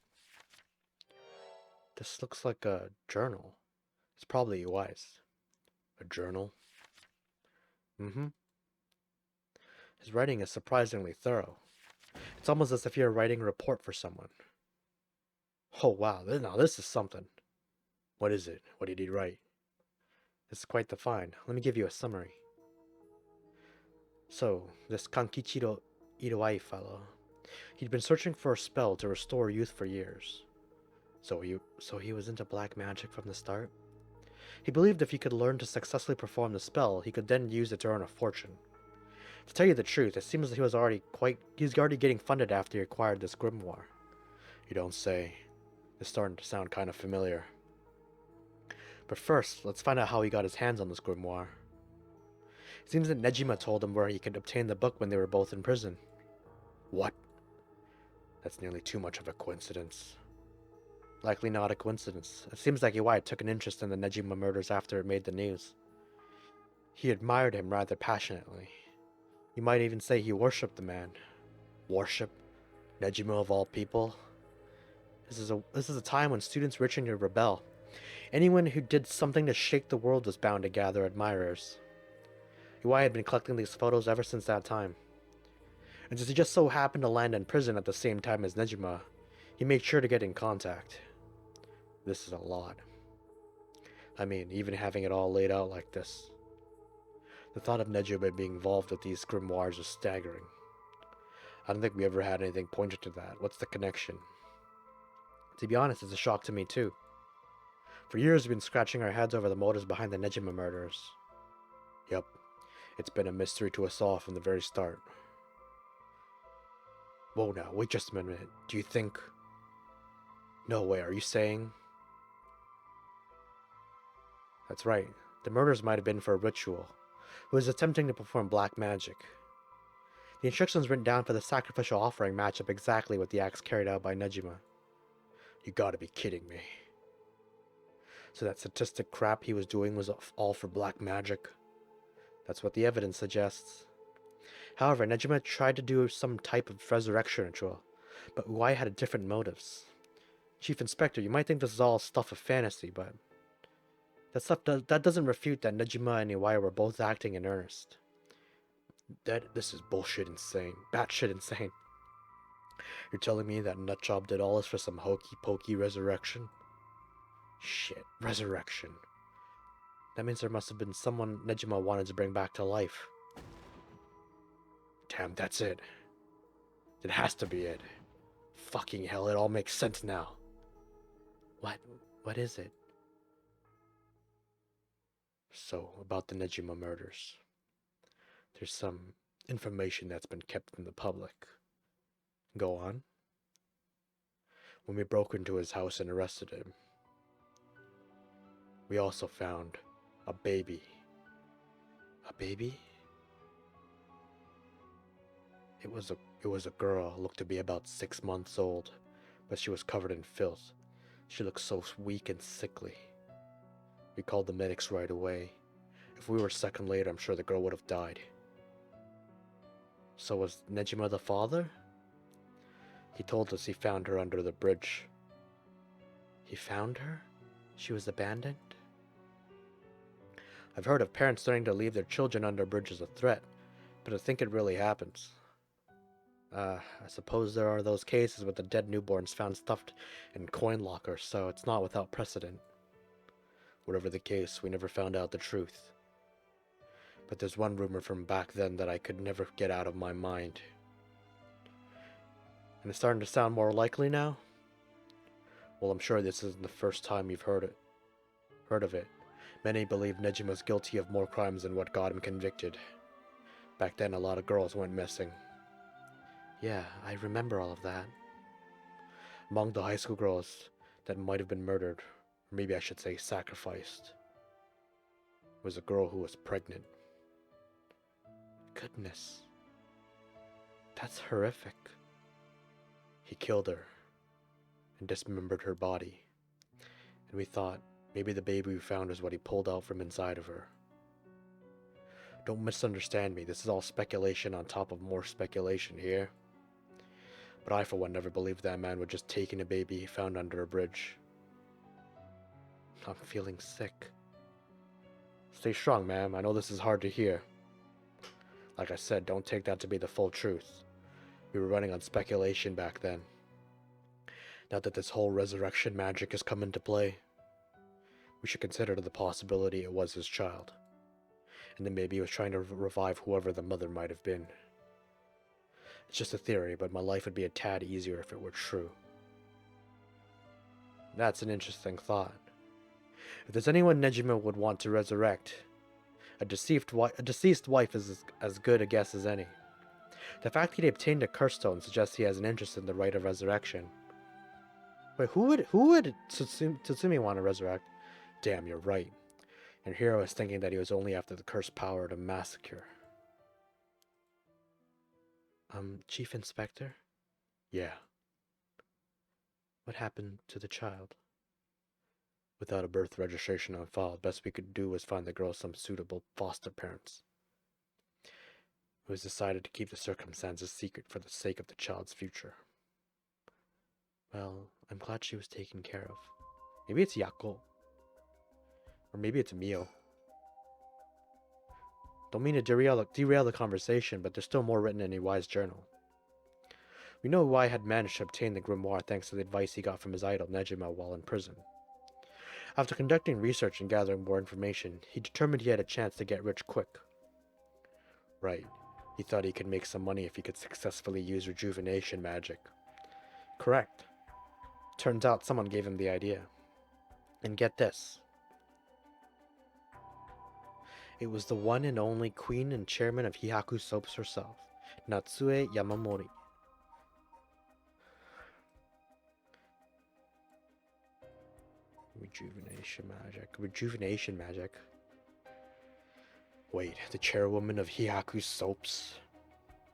This looks like a journal. It's probably UI's. A journal? His writing is surprisingly thorough. It's almost as if you're writing a report for someone. Oh wow, now this is something. What is it? What did he write? This is quite the find. Let me give you a summary. So, this Kankichiro Iroi fellow, he'd been searching for a spell to restore youth for years. So he was into black magic from the start? He believed if he could learn to successfully perform the spell, he could then use it to earn a fortune. To tell you the truth, it seems that he's already getting funded after he acquired this grimoire. You don't say. It's starting to sound kind of familiar. But first, let's find out how he got his hands on this grimoire. It seems that Nejima told him where he could obtain the book when they were both in prison. What? That's nearly too much of a coincidence. Likely not a coincidence. It seems like Iwai took an interest in the Nejima murders after it made the news. He admired him rather passionately. You might even say he worshipped the man. Worship? Nejima of all people? This is a time when students were itching to rebel. Anyone who did something to shake the world was bound to gather admirers. Iwai had been collecting these photos ever since that time. And since he just so happened to land in prison at the same time as Nejima, he made sure to get in contact. This is a lot. I mean, even having it all laid out like this. The thought of Nejima being involved with these grimoires is staggering. I don't think we ever had anything pointed to that. What's the connection? To be honest, it's a shock to me too. For years we've been scratching our heads over the motives behind the Nejima murders. Yup, it's been a mystery to us all from the very start. Whoa now, wait just a minute. Do you think... No way, are you saying... That's right. The murders might have been for a ritual. Who was attempting to perform black magic. The instructions written down for the sacrificial offering match up exactly with the acts carried out by Nejima. You gotta be kidding me. So that sadistic crap he was doing was all for black magic? That's what the evidence suggests. However, Nejima tried to do some type of resurrection ritual, but Uai had different motives. Chief Inspector, you might think this is all stuff of fantasy, but that doesn't refute that Nejima and Uai were both acting in earnest. This is bullshit insane. Batshit insane. You're telling me that Nutjob did all this for some hokey-pokey resurrection? Shit, resurrection. That means there must have been someone Nejima wanted to bring back to life. Damn, that's it. It has to be it. Fucking hell, it all makes sense now. What is it? So, about the Nejima murders. There's some information that's been kept from the public. Go on. When we broke into his house and arrested him, we also found a baby. A baby? It was a girl, looked to be about 6 months old, but she was covered in filth. She looked so weak and sickly. We called the medics right away. If we were a second later, I'm sure the girl would have died. So was Nejima the father? He told us he found her under the bridge. He found her? She was abandoned? I've heard of parents starting to leave their children under a bridge as a threat, but I think it really happens. I suppose there are those cases with the dead newborns found stuffed in coin lockers, so it's not without precedent. Whatever the case, we never found out the truth. But there's one rumor from back then that I could never get out of my mind. And it's starting to sound more likely now? Well, I'm sure this isn't the first time you've heard of it. Many believe Nejima's guilty of more crimes than what got him convicted. Back then, a lot of girls went missing. Yeah, I remember all of that. Among the high school girls that might have been murdered, or maybe I should say sacrificed, was a girl who was pregnant. Goodness. That's horrific. He killed her and dismembered her body. And we thought maybe the baby we found was what he pulled out from inside of her. Don't misunderstand me, this is all speculation on top of more speculation here. But I for one never believed that man would just take in a baby he found under a bridge. I'm feeling sick. Stay strong, ma'am. I know this is hard to hear. Like I said, don't take that to be the full truth. We were running on speculation back then. Now that this whole resurrection magic has come into play, we should consider the possibility it was his child. And then maybe he was trying to revive whoever the mother might have been. It's just a theory, but my life would be a tad easier if it were true. That's an interesting thought. If there's anyone Nejima would want to resurrect, a deceased wife is as good a guess as any. The fact that he obtained a curse stone suggests he has an interest in the rite of resurrection. Wait, who would Tsutsumi want to resurrect? Damn, you're right. And here I was thinking that he was only after the cursed power to massacre. Chief Inspector? Yeah. What happened to the child? Without a birth registration on file, the best we could do was find the girl some suitable foster parents. It was decided to keep the circumstances secret for the sake of the child's future. Well, I'm glad she was taken care of. Maybe it's Yako. Or maybe it's Mio. Don't mean to derail the conversation, but there's still more written in Iwai's journal. We know Iwai had managed to obtain the grimoire thanks to the advice he got from his idol Nejima while in prison. After conducting research and gathering more information, he determined he had a chance to get rich quick. Right. He thought he could make some money if he could successfully use rejuvenation magic. Correct. Turns out someone gave him the idea. And get this. It was the one and only queen and chairman of Hihaku Soaps herself, Natsue Yamamori. Rejuvenation magic. Wait, the chairwoman of Hihaku Soaps?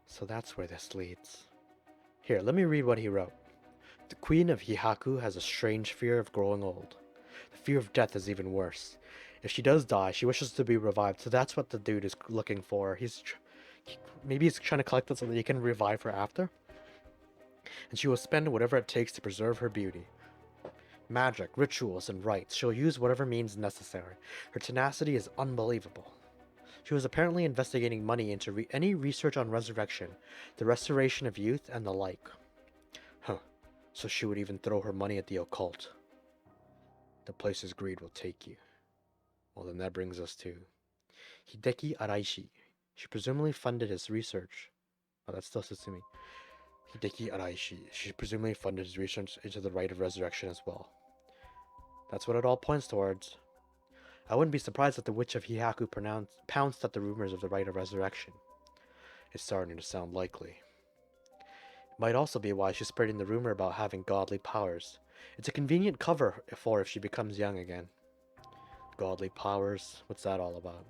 So that's where this leads. Here, let me read what he wrote. The queen of Hihaku has a strange fear of growing old. The fear of death is even worse. If she does die, she wishes to be revived, so that's what the dude is looking for. Maybe he's trying to collect it so that he can revive her after? And she will spend whatever it takes to preserve her beauty. Magic, rituals, and rites. She'll use whatever means necessary. Her tenacity is unbelievable. She was apparently investigating money into any research on resurrection, the restoration of youth, and the like. Huh. So she would even throw her money at the occult. The places greed will take you. Well, then that brings us to Hideki Araishi. She presumably funded his research. Oh, that's still Tsutsumi. Hideki Araishi. She presumably funded his research into the rite of resurrection as well. That's what it all points towards. I wouldn't be surprised if the Witch of Hihaku pounced at the rumors of the rite of resurrection. It's starting to sound likely. It might also be why she's spreading the rumor about having godly powers. It's a convenient cover for if she becomes young again. Godly powers? What's that all about?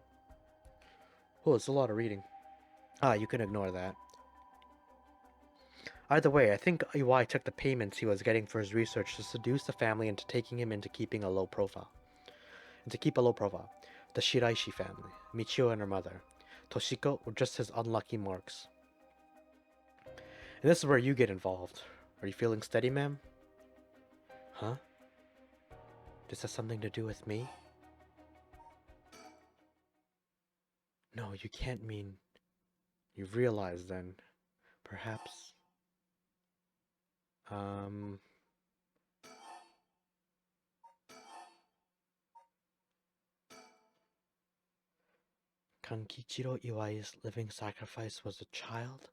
Oh, it's a lot of reading. You can ignore that. Either way, I think Iwai took the payments he was getting for his research to seduce the family into taking him into keeping a low profile. And to keep a low profile, the Shiraishi family, Michio and her mother, Toshiko were just his unlucky marks. And this is where you get involved. Are you feeling steady, ma'am? Huh? This has something to do with me? No, you can't mean... You realize then, perhaps... Kankichiro Iwai's living sacrifice was a child?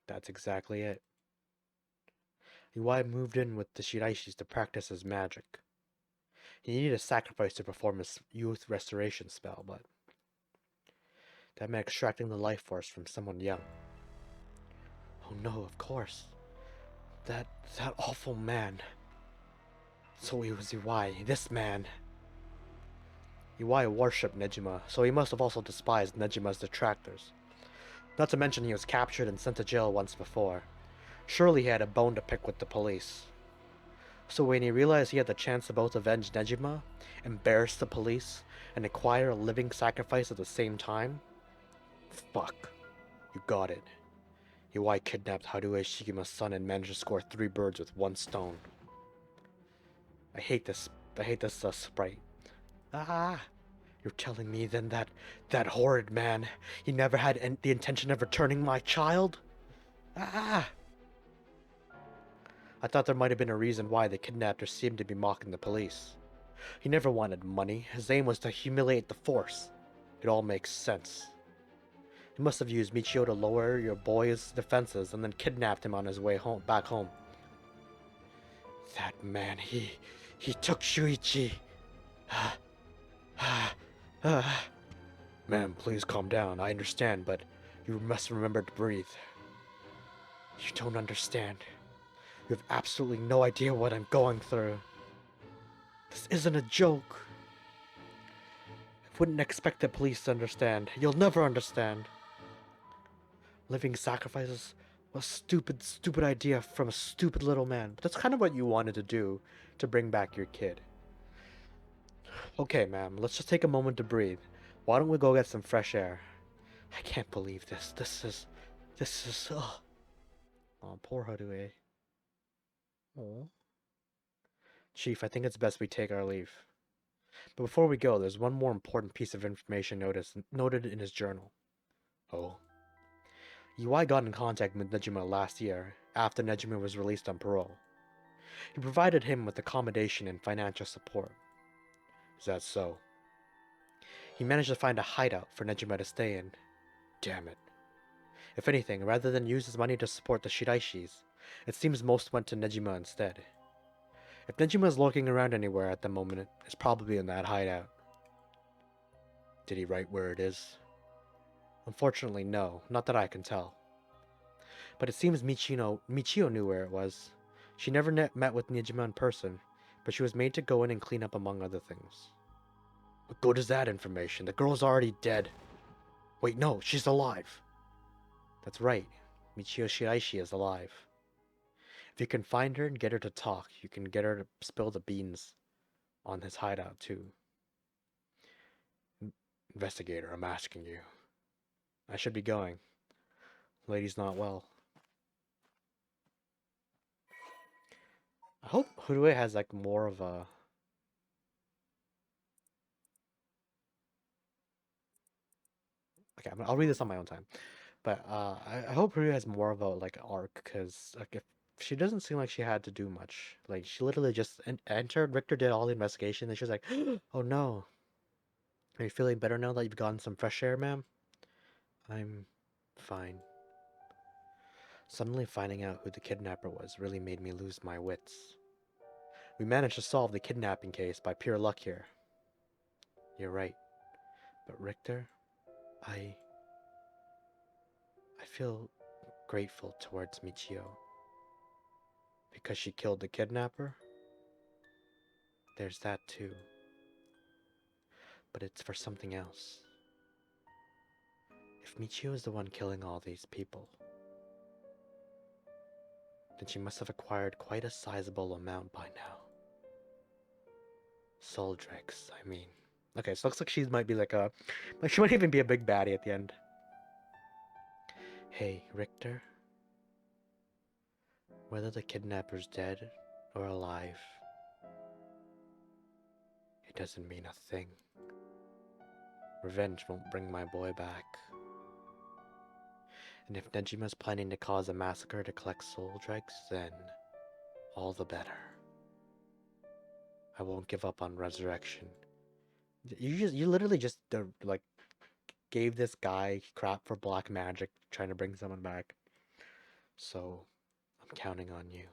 That's exactly it. Iwai moved in with the Shiraishis to practice his magic. He needed a sacrifice to perform his youth restoration spell, but that meant extracting the life force from someone young. Oh no, of course. That awful man. So it was Iwai, this man. Iwai worshipped Nejima, so he must have also despised Nejima's detractors. Not to mention he was captured and sent to jail once before. Surely he had a bone to pick with the police. So when he realized he had the chance to both avenge Nejima, embarrass the police, and acquire a living sacrifice at the same time, fuck, you got it. Iwai kidnapped Harue Shigima's son and managed to score 3 birds with 1 stone. I hate this sprite. Ah! You're telling me then that horrid man, he never had the intention of returning my child? Ah! I thought there might have been a reason why the kidnapper seemed to be mocking the police. He never wanted money. His aim was to humiliate the force. It all makes sense. He must have used Michio to lower your boy's defenses and then kidnapped him on his way back home. That man, he took Shuichi. Ma'am, please calm down. I understand, but you must remember to breathe. You don't understand. You have absolutely no idea what I'm going through. This isn't a joke. I wouldn't expect the police to understand. You'll never understand. Living sacrifices was a stupid idea from a stupid little man. But that's kind of what you wanted to do to bring back your kid. Okay, ma'am, let's just take a moment to breathe. Why don't we go get some fresh air? I can't believe this. This is... Oh, poor Harue. Oh. Chief, I think it's best we take our leave. But before we go, there's one more important piece of information noted in his journal. Oh. UI got in contact with Nejima last year, after Nejima was released on parole. He provided him with accommodation and financial support. Is that so? He managed to find a hideout for Nejima to stay in. Damn it. If anything, rather than use his money to support the Shiraishis, it seems most went to Nejima instead. If Nejima is lurking around anywhere at the moment, it's probably in that hideout. Did he write where it is? Unfortunately, no, not that I can tell. But it seems Michio knew where it was. She never met with Nejima in person, but she was made to go in and clean up among other things. What good is that information? The girl's already dead. Wait, no, she's alive. That's right. Michio Shiraishi is alive. If you can find her and get her to talk, you can get her to spill the beans on his hideout too. Investigator, I'm asking you. I should be going. Lady's not well. I hope Hurue has like more of a... Okay, I'll read this on my own time. But I hope Hurue has more of a like arc, because like if she doesn't seem like she had to do much. Like she literally just entered. Richter did all the investigation, and she was like, "Oh no, are you feeling better now that you've gotten some fresh air, ma'am?" I'm fine. Suddenly finding out who the kidnapper was really made me lose my wits. We managed to solve the kidnapping case by pure luck here. You're right. But Richter, I feel grateful towards Michio. Because she killed the kidnapper? There's that too. But it's for something else. If Michio is the one killing all these people, then she must have acquired quite a sizable amount by now. Soul dregs, I mean. Okay, so looks like she might be like she might even be a big baddie at the end. Hey, Richter. Whether the kidnapper's dead or alive, it doesn't mean a thing. Revenge won't bring my boy back. And if Nejima's planning to cause a massacre to collect soul dregs, then all the better. I won't give up on resurrection. You literally just like gave this guy crap for black magic trying to bring someone back. So I'm counting on you.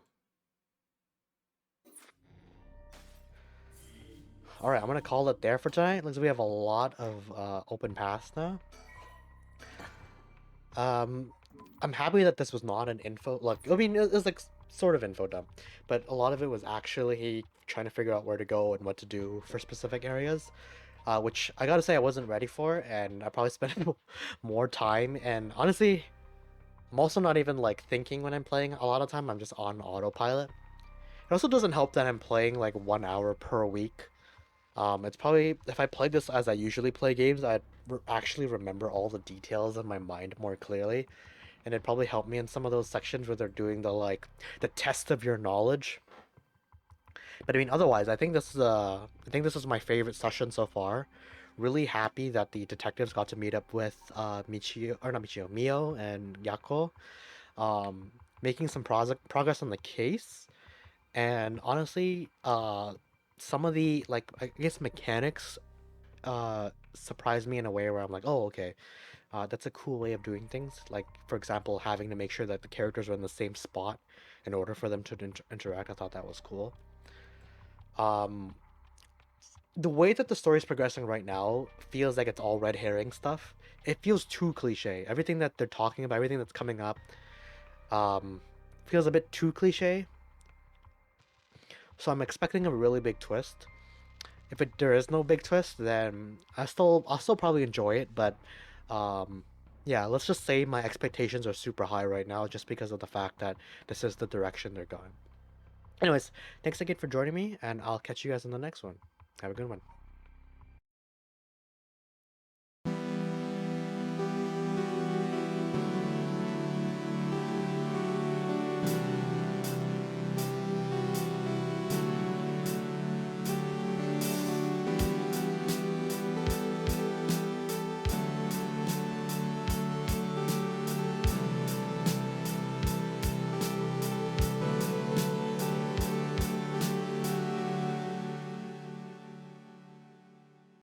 Alright, I'm gonna call it there for tonight. Looks like we have a lot of open paths now. I'm happy that this was not an info, like, I mean, it was like sort of info dump, but a lot of it was actually trying to figure out where to go and what to do for specific areas, which I gotta say I wasn't ready for, and I probably spent more time, and honestly, I'm also not even like thinking when I'm playing a lot of time, I'm just on autopilot. It also doesn't help that I'm playing like 1 hour per week. It's probably, if I played this as I usually play games, I'd actually remember all the details in my mind more clearly, and it'd probably help me in some of those sections where they're doing the test of your knowledge. But I mean, otherwise, I think this is my favorite session so far. Really happy that the detectives got to meet up with Michio, or not Michio, Mio and Yako, making some progress on the case. And honestly, some of the like I guess mechanics surprised me in a way where I'm like, oh okay, that's a cool way of doing things. Like for example, having to make sure that the characters are in the same spot in order for them to interact. I thought that was cool. Um, the way that the story is progressing right now feels like it's all red herring stuff. It feels too cliche. Everything that they're talking about, everything that's coming up, um, feels a bit too cliche. So I'm expecting a really big twist. If there is no big twist, then I'll still probably enjoy it. But um, yeah, let's just say my expectations are super high right now, just because of the fact that this is the direction they're going. Anyways, thanks again for joining me, and I'll catch you guys in the next one. Have a good one.